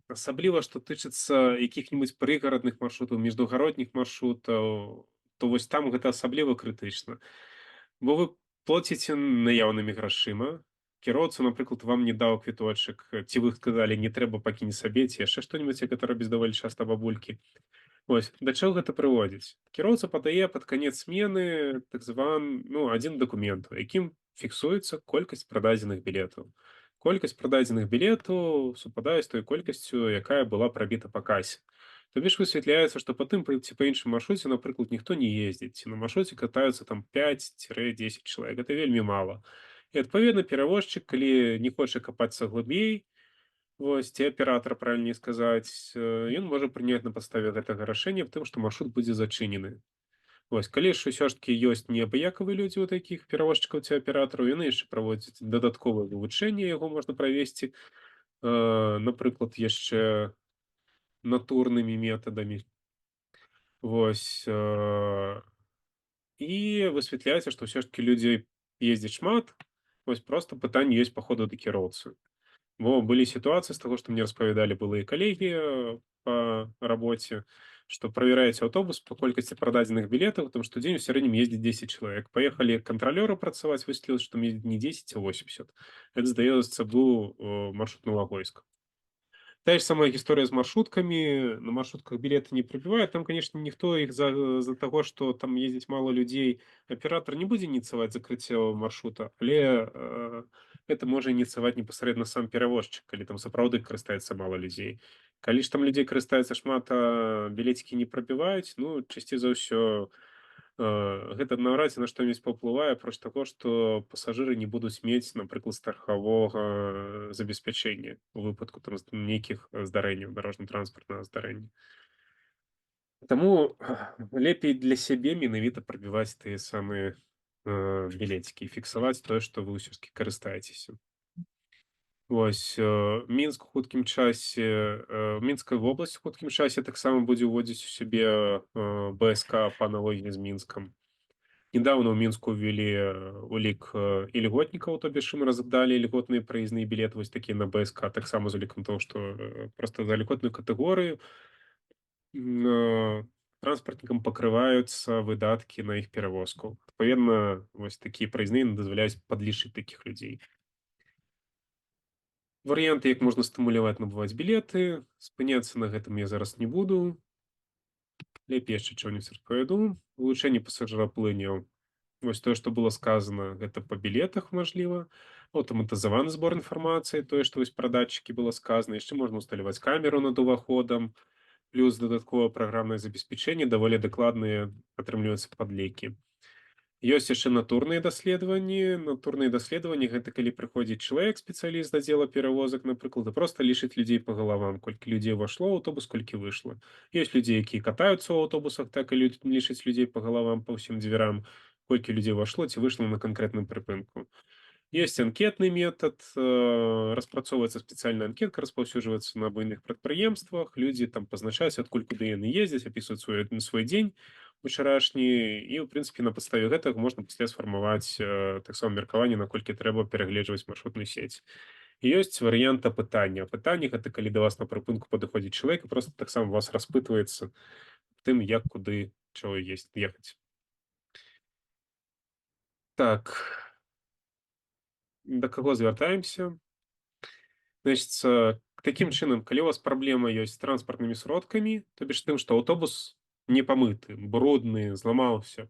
A: асабліва, што тычыцца якіх-небудзь прыгарадных маршрутаў, міжнародных маршрутаў, то вось там гэта асабліва крытычна. Бо вы плаціце наяўнымі грашыма, кіроўца, напрыклад, вам не даў квіточак, ці вы сказалі, не трэба, пакінь сабе, ці яшчэ што-небудзь, як гэта робяць даволі часта бабулькі. Вось, да чаго гэта прыводзіць? Кіроўца падае пад канец змены так адзін дакумент, у якім фіксуецца колькасць прададзеных білетаў. Колькасць прададзеных білетаў супадае з той колькасцю, якая была прабіта па касе. То бишь высвятляецца, што па тым ці па іншым маршруце, напрыклад, ніхто не ездзіць, ці на маршруце катаюцца там 5-10 чалавек. Гэта вельмі мала. І адпаведна перавозчык, калі не хоча капацца глыбей, вось, ці аператар, правільней сказаць, ён можа прыняць на падставе гэтага рашэння, тым, што маршрут будзе зачынены. Вось, калі ж усё ж таки ёсць неабыякавыя людзі ў такіх перавозчыкаў ці аператараў, яны яшчэ праводзяць дадатковае вывучэнне, яго можна правесці, напрыклад, яшчэ натурнымі метадамі. Вось, і высвятляецца, што ўсё ж таки людзі ездзяць шмат, вось проста пытанне ёсць па ходу да кіроўцы. Бо былі сітуацыі з таго, што мне распавядалі былыя калегі па рабоце, што правяраюць аўтобус па колькасці прададзеных білетаў, там штодзень у сярэднім ездзіць 10 чалавек. Паехалі кантралёры працаваць, высветлілася, што там ездзіць не 10, а 80. Гэта, здаецца, быў маршрут Новагойск. Тая ж самая гісторыя з маршруткамі. На маршрутках білеты не прабіваюць. Там, канешне, ніхто іх з-за таго, што там ездзіць мала людзей, аператар не будзе ініцыяваць закрыццё маршрута, але гэта можа ініцыяваць непасрэдна сам перавозчык, калі там сапраўды карыстаецца мала людзей. Калі ж там людзей карыстаецца шмат, а білецікі не прабіваюць, ну, часцей за ўсё Гэта наўрад ці на што-небудзь паўплывае, апроч таго, што пасажыры не будуць мець, напрыклад, страхавога забеспячэння у выпадку там нейкіх здарэнняў, дарожна-транспартнага здарэння. Таму лепей для сябе менавіта прабіваць тыя самыя білецікі і фіксаваць тое, што вы ўсё ж такі карыстаецеся. Вось Мінск у хуткім часе, Мінская вобласць у хуткім часе таксама будзе ўводзіць у сябе БСК па аналогіі з Мінскам. Недавно ў Мінску ўвялі улік і льготнікаў, то бишь ім раздалі льготныя праездныя білеты вось такія на БСК, таксама з улікам того, што проста за льготную катэгорыю транспартнікам пакрываюцца выдаткі на іх перавозку. Адпаведна, вось такія праездныя дазваляюць падлічыць такіх людзей. Варыянты, як можна стымуляваць набываць білеты. Спыняцца на гэтым я зараз не буду. Лепей яшчэ чого-нибудь распавяду. Вылучэнне пасажыраплыняў. Вось тое, што было сказана, гэта па білетах, мажліва. Аўтаматызаваны збор інфармацыі, тое, што вось пра датчыкі было сказана. Яшчэ можна ўсталяваць камеру над уваходам, плюс дадатковае праграмнае забеспячэнне, даволі дакладныя атрымліваюцца падлікі. Ёсць яшчэ натурныя даследаванні. Натурныя даследаванні гэта калі прыходзіць чалавек, спецыяліст з аддзела перавозак, напрыклад, і проста лічыць людзей па галавам, колькі людзей увайшло ў аўтобус, колькі выйшла. Ёсць людзі, якія катаюцца ў аўтобусах, так і лічаць людзей па галавам па ўсім дзвярам, колькі людзей увайшло ці выйшла на канкрэтным прыпынку. Ёсць анкетны метад, распрацоўваецца спецыяльная анкетка, распаўсюджваецца на буйных прадпрыемствах, людзі там пазначаюць, адкуль куды яны ездзяць, апісваюць свой дзень учарашні, і ў прынцыпе на падставе гэтага можна пасля сфармаваць таксама меркаванне, наколькі трэба перагледжваць маршрутную сеть. І ёсць варыянт апытання. Апытанне гэта калі да вас на прыпынку падыходзіць чалавек і проста таксама вас распытваецца тым, як куды чаго ехаць. Так, да каго звяртаемся? Значит, такім чынам, калі у вас праблема ёсць з транспартнымі сродкамі, то бишь тым, што аўтобус не памыты, брудны, зламаўся,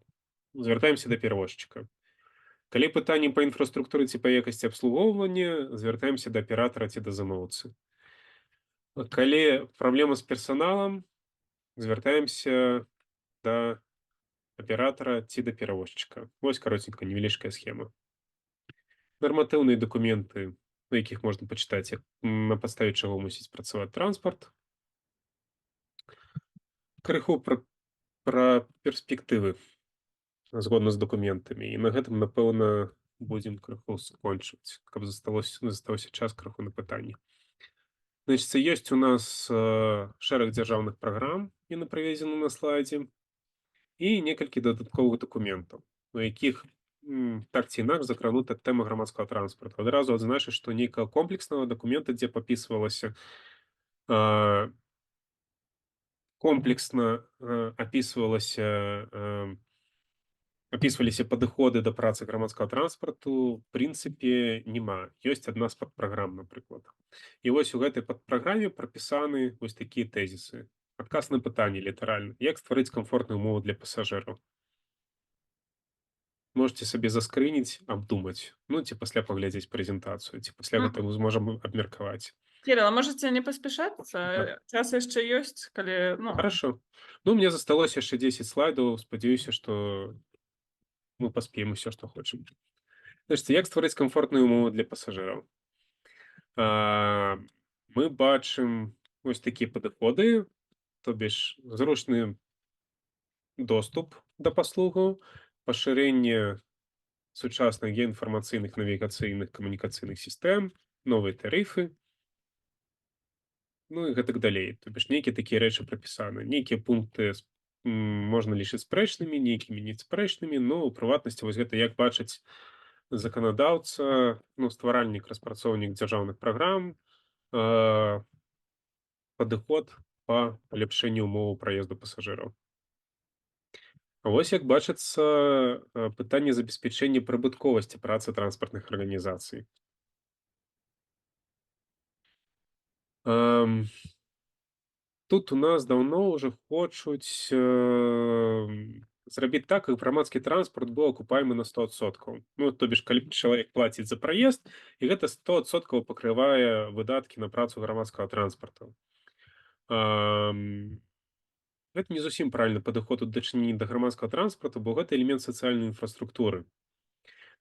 A: звяртаемся да перавозчыка. Калі пытанні па інфраструктуры ці па якасці абслугоўвання, звяртаемся да аператара ці да замоўцы. Калі праблема з персаналам, звяртаемся да аператара ці да перавозчыка. Вось каротенька невялічкая схема. Нарматыўныя дакументы, на якіх можна пачытаць, на падставе чаго мусіць працаваць транспарт. Крыху пра перспектывы згодна з дакументамі. І на гэтым, напэўна, будзем крыху скончыць, каб застаўся час крыху на пытанні. Значит, ёсць у нас шэраг дзяржаўных праграм, яны прыведзены на слайдзе, і некалькі дадатковых дакументаў, у якіх так ці інакш закранута тэма грамадскага транспарту. Адразу адзначу, што нейкага комплекснага дакумента, дзе папісвалася комплексна апісваліся падыходы да працы грамадскага транспарту, в прынцыпе, няма. Ёсць адна з падпраграм, напрыклад. І вось у гэтай падпраграме прапісаны вось такія тэзісы. Адказ на пытанне літаральна. Як стварыць камфортную умову для пасажыраў? Можете сабе заскрыніць, абдумаць. Ну, ці пасля паглядзець прэзентацыю, ці пасля гэтага зможам абмеркаваць.
B: Кирилл, а можете не паспяшацца? Час яшчэ ёсць, калі...
A: Хорошо. Ну, мне засталось яшчэ 10 слайдаў. Спадзяюся, што мы паспеем усё, што хочам. Значит, як стварыць камфортную умову для пасажыраў? Мы бачым вось такія падыходы, то бишь зручны доступ да паслугаў, пашырэнне сучасных геаінфармацыйных навігацыйных камунікацыйных сістэм, новыя тарыфы, ну і гэтак далей. То бишь нейкія такія рэчы прапісаны. Нейкія пункты можна лічыць спрэчнымі, нейкімі неспрэчнымі, но ў прыватнасці вось гэта як бачыць заканадаўца, ну, стваральнік, распрацоўнік дзяржаўных праграм, падыход па паляпшэнню умоваў праезду пасажыраў. А вось як бачыцца пытанне забеспячэння прыбытковасці працы транспартных арганізацый. Тут у нас даўно ўжо хочуць зрабіць так, каб грамадскі транспарт быў акупаемы на 100%. Ну, то бишь, калі чалавек плаціць за праезд, і гэта 100% пакрывае выдаткі на працу грамадскага транспарту. Гэта не зусім правільны падыход у дачыненні да грамадскага транспарту, бо гэта элемент сацыяльнай інфраструктуры.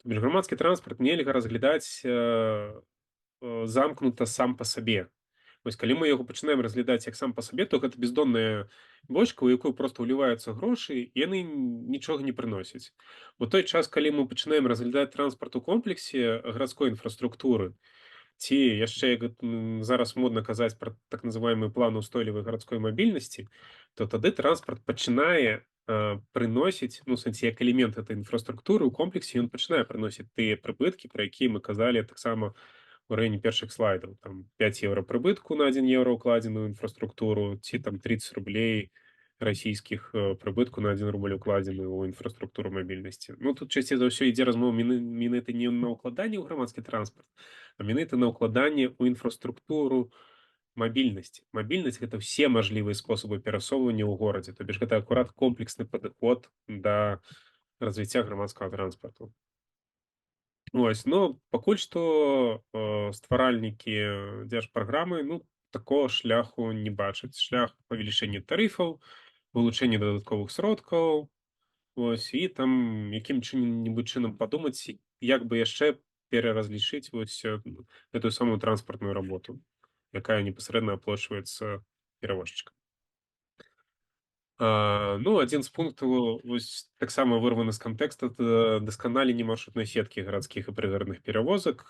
A: То бишь грамадскі транспарт нельга разглядаць замкнута сам па сабе. Вось калі мы яго пачынаем разглядаць як сам па сабе, то гэта бездонная бочка, у якую проста ўліваюцца грошы, і яны нічога не прыносяць. У той час, калі мы пачынаем разглядаць транспарт у комплексе гарадской інфраструктуры, ці яшчэ зараз модна казаць пра так называемы план устойлівай гарадской мабільнасці, то тады транспарт пачынае прыносіць, ну, у сэнсе, як элемент этой інфраструктуры ў комплексе, ён пачынае прыносіць тыя прыбыткі, пра якія мы казалі таксама у районе першых слайдаў. Там 5 еўра прыбытку на 1 еўра ўкладзеную інфраструктуру, ці там 30 рублей расійскіх прыбытку на 1 рубль укладзены ў інфраструктуру мабільнасці. Ну, тут часцей за ўсё ідзе размова менавіта не на ўкладанне ў грамадскі транспарт, а менавіта на ўкладанне ў інфраструктуру мабільнасці. Мабільнасць гэта ўсе мажлівыя спосабы перасоўвання ў горадзе, то бишь гэта акурат комплексны падыход да развіцця грамадскага транспарту. Вось, но пакуль што стваральнікі дзяржпраграмы, ну, такого шляху не бачаць. Шлях павелічэння тарыфаў, вылучэння дадатковых сродкаў, вось, і там якім-небудзь чынам падумаць, як бы яшчэ пераразлічыць вось гэтую самую транспартную работу, якая непасрэдна аплачваецца перавозчыкам. Ну, адзін з пунктаў вось таксама вырваны з кантэкста дасканаленне маршрутнай сеткі гарадскіх і прыгарадных перавозак.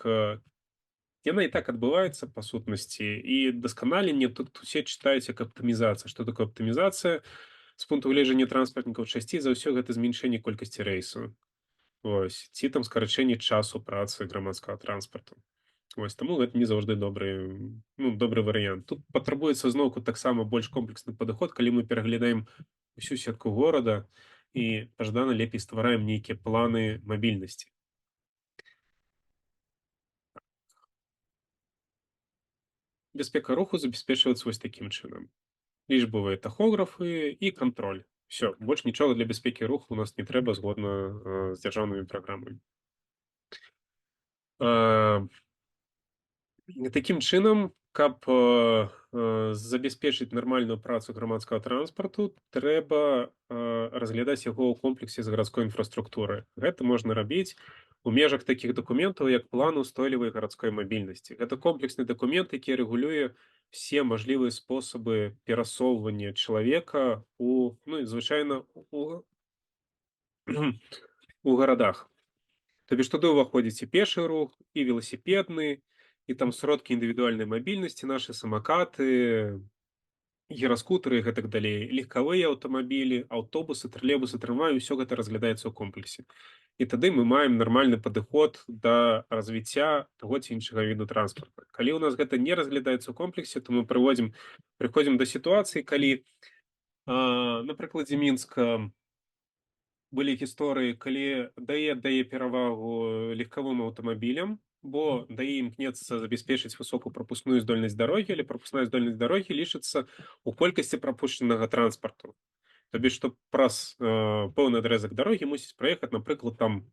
A: Яна і так адбываецца па сутнасці, і дасканаленне тут усе чытаюць як аптымізацыя. Што такое аптымізацыя? З пункту гледжання транспартнікаў часцей за ўсё гэта зменшэнне колькасці рэйсаў. Вось, ці там скарачэнне часу працы грамадскага транспарту. Вось, таму гэта не заўжды добры варыянт. Тут патрабуецца зноўку таксама больш комплексны падыход, калі мы пераглядаем усю сетку горада і пажадана лепей ствараем нейкія планы мабільнасці. Бяспека руху забяспечваецца вось такім чынам. Лічбавыя тахографы і кантроль. Всё, больш нічога для бяспекі руху у нас не трэба згодна з дзяржаўнымі праграмамі. Такім чынам, каб забяспечыць нармальную працу грамадскага транспарту, трэба разглядаць яго ў комплексе з гарадской інфраструктуры. Гэта можна рабіць у межах такіх дакументаў, як план устойлівай гарадской мабільнасці. Гэта комплексны дакумент, які рэгулюе все мажлівыя спосабы перасоўвання чалавека звычайна у гарадах. То бишь туды ўваходзіць і пешы рух, і веласіпедны, і там сродкі індывідуальнай мабільнасці, нашы самакаты, гіраскутары і гэтак далей, легкавыя аўтамабілі, аўтобусы, тралейбусы, трамваі, ўсё гэта разглядаецца ў комплексе. І тады мы маем нармальны падыход да развіцця таго ці іншага віду транспарта. Калі ў нас гэта не разглядаецца ў комплексе, то мы прыходзім да сітуацыі, калі на прыкладзе Мінска былі гісторыі, калі дае перавагу легкавым аўтамабілям, бо даі імкнецца забяспечыць высокую прапускную здольнасць дарогі, але прапускная здольнасць дарогі лічыцца ў колькасці прапушчанага транспарту. То бишь, што праз пэўны адрэзак дарогі мусіць праехаць, напрыклад, там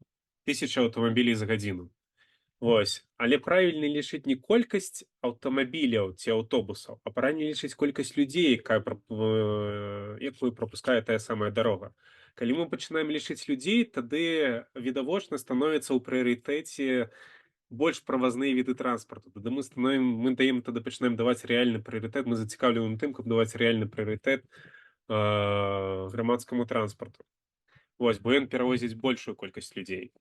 A: 1000 аўтамабілей за гадзіну. Вось. Але правільна лічыць не колькасць аўтамабіляў ці аўтобусаў, а правільна лічыць колькасць людзей, якую прапускае тая самая дарога. Калі мы пачынаем лічыць людзей, тады відавочна становіцца ў прыярытэце больш правазныя віды транспарту. Тады мы пачынаем даваць рэальны прыярытэт, мы зацікаўлены тым, каб даваць рэальны прыярытэт грамадскаму транспарту. Вось, бо ён перавозіць большую колькасць людзей.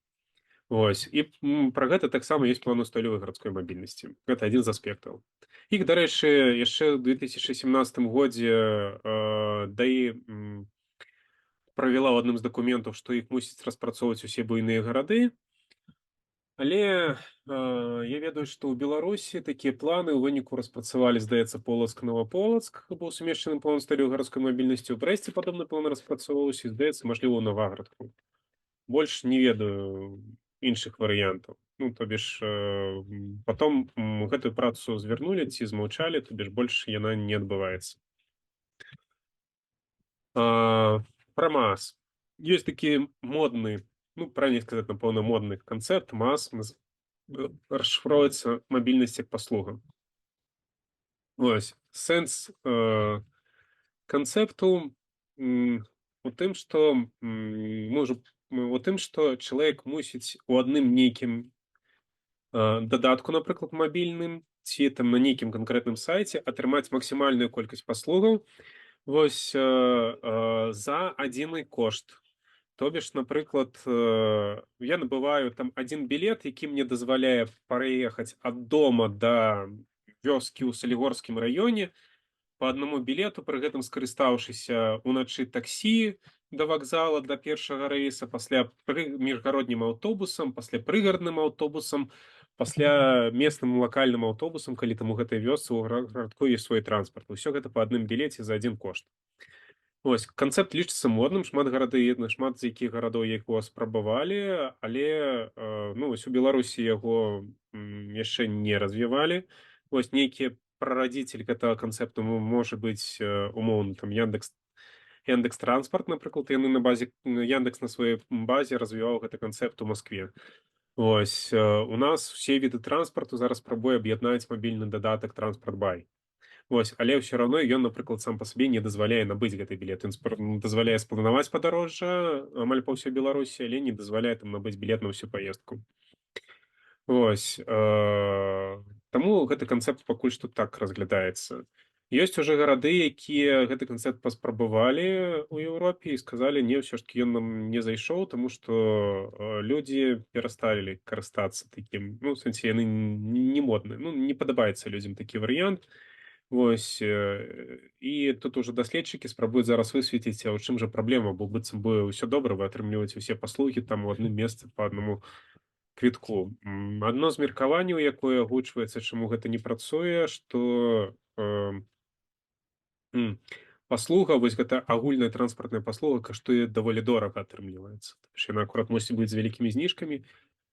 A: Вось, і пра гэта таксама ёсць план устойлівай гарадской мабільнасці. Гэта адзін з аспектаў. І, дарэчы, яшчэ ў 2017 годзе ДАІ правяла ў адным з дакументаў, што іх мусіць распрацоўваць усе буйныя гарады. Але я ведаю, што ў Беларусі такія планы ў выніку распрацавалі, здаецца, Полацк, Новаполацк, быў сумешчаны план устойлівай гарадской мабільнасці. У Брэсце падобны план распрацоўваўся, і, здаецца, мажліва, ў Новаградку. Больш не ведаю іншых варыянтаў. Ну, то бишь, потом гэтую працу звярнулі ці змаўчалі, то бишь, больш яна не адбываецца. Пра МААС. Ёсць такі модны, правильно сказаць, напэўна, модны канцэпт. МААС расшифроўваецца мабільнасць як паслуга. Вось. Сэнс канцэпту у тым, што у тым, што чалавек мусіць у адным нейкім дадатку, напрыклад, мабільным, ці там на нейкім канкрэтным сайце атрымаць максімальную колькасць паслугаў вось за адзіны кошт. То бишь, напрыклад, я набываю там один білет, які мне дазваляе праехаць ад дома да вёскі ў Салігорскім раёне по аднаму білету, пры гэтым скарыстаўшыся уначы таксі да вакзала для першага рэйса, пасля міжгароднім аўтобусам, пасля прыгарадным аўтобусам, пасля местным лакальным аўтобусам, калі там у гэтай вёсцы ў гарадку ёсць свой транспарт. Усё гэта па адным білеце за адзін кошт. Ось канцэпт лічыцца модным, шмат з якіх гарадоў яго спрабавалі, але ну, вось у Беларусі яго яшчэ не развівалі. Вось нейкі прарадзіцель гэтага канцэпту можа быць умоўна там Яндекс Транспарт, напрыклад, яны на базе Яндекс на сваёй базе развіваў гэты канцэпт у Маскве. Ось у нас усе віды транспарту зараз спрабуе аб'яднаць мабільны дадатак Транспарт-бай. Вось, але ўсё роўно ён, напрыклад, сам па сабе не дазваляе набыць гэты білет. Ён дазваляе спланаваць падарожжа амаль па ўсёй Беларусі, але не дазваляе там набыць білет на ўсю паездку. Ось, таму гэты канцэпт пакуль што так разглядаецца. Ёсць уже гарады, якія гэты канцэпт паспрабавалі ў Еўропе і сказалі, не, ўсё ж таки ён нам не зайшоў, таму што людзі перасталі карыстацца такім, ну, в сэнсе, яны не модны, ну, не падабаецца людзям такі варыянт. Вось, і тут уже даследчыкі спрабуюць зараз высветліць, а ў чым жа праблема, бо быццам бы ўсё добра, вы атрымліваеце ўсе паслугі там у адным месцы па аднаму квітку. Адно з меркаванняў, якое агучваецца, чаму гэта не працуе, што паслуга, вось гэта агульная транспартная паслуга каштуе даволі дорага атрымліваецца. Яна акурат мусіць быць з вялікімі зніжкамі,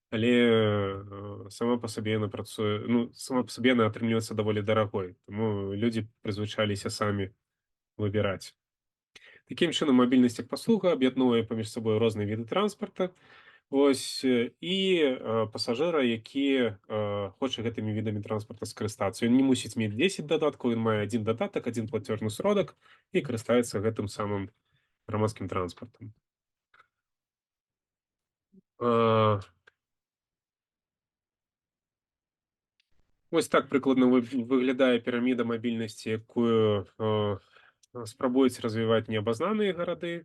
A: але сама па сабе яна працуе, ну, сама па сабе яна атрымліваецца даволі дарагой, таму людзі прызвычаліся самі выбіраць. Такім чынам, мабільнасць як паслуга аб'ядноўвае паміж сабой розныя віды транспарта, ось, і пасажыра, які хоча гэтымі відамі транспарта скарыстацца. Ён не мусіць мець 10 дадаткаў, ён мае адзін дадатак, адзін плацёжны сродак і карыстаецца гэтым самым грамадскім транспартам. Вось так прыкладна выглядае піраміда мабільнасці, якую спрабуюць развіваць неабазнаныя гарады.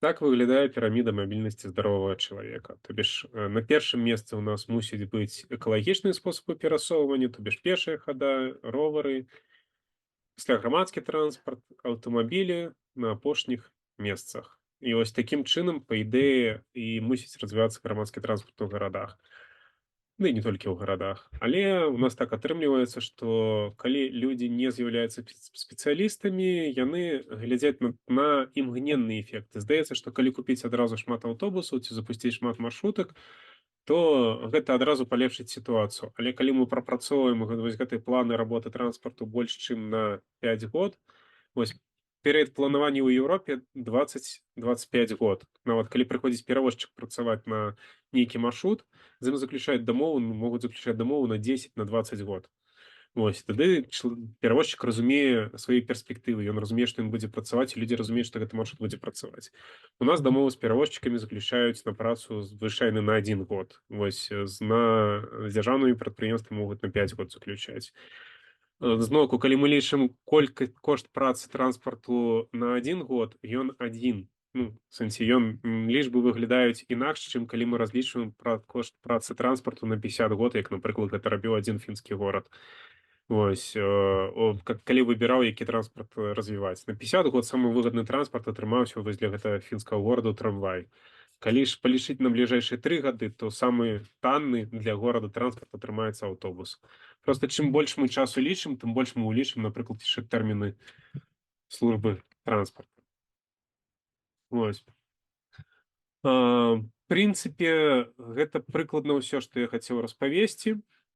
A: Так выглядае піраміда мабільнасці здаровага чалавека. То бишь на першым месцы у нас мусіць быць экалагічныя спосабы перасоўвання, то бишь пешая хада, ровары, пасля грамадскі транспарт, аўтамабілі на апошніх месцах. І вось такім чынам, па ідэі, і мусіць развівацца грамадскі транспарт у гарадах. Ну і не толькі ў гарадах. Але у нас так атрымліваецца, што калі людзі не з'яўляюцца спецыялістамі, яны глядзяць на імгненныя эфекты. Здаецца, што калі купіць адразу шмат аўтобусаў ці запусціць шмат маршрутак, то гэта адразу палепшыць сітуацыю. Але калі мы прапрацоўваем вось гэтыя планы работы транспарту больш чым на 5 год, вось перыяд планавання ў Еўропе 20-25 год. Нават калі прыходзіць перавозчык працаваць на нейкі маршрут, з ім заключаюць дамову, могуць заключаць дамову на 10-20 год. Вось, тады перавозчык разумее свае перспектывы, ён разумее, што ён будзе працаваць, і людзі разумеюць, што гэты маршрут будзе працаваць. У нас дамовы з перавозчыкамі заключаюць на працу звычайна на 1 год. Вось, з дзяржаўнымі прадпрыемствамі могуць на 5 год заключаць. Зноўку, калі мы лічым кошт працы транспарту на 1 год, ён адзін. Ну, в сэнсе, лічбы выглядаюць інакш, чым калі мы разлічваем кошт працы транспарту на 50 год, як, напрыклад, гэта рабіў адзін фінскі горад. Вось, калі выбіраў, які транспарт развіваць. На 50 год самы выгадны транспарт атрымаўся вось для гэтага фінскага гораду трамвай. Калі ж палічыць на бліжэйшыя 3 гады, то самы танны для горада транспарт атрымаецца аўтобус. Просто чым больш мы часу лічым, тым больш мы улічым, напрыклад, яшчэ тэрміны службы транспарта. Вось. В прынцыпе, гэта прыкладна ўсё, што я хацеў распавесці.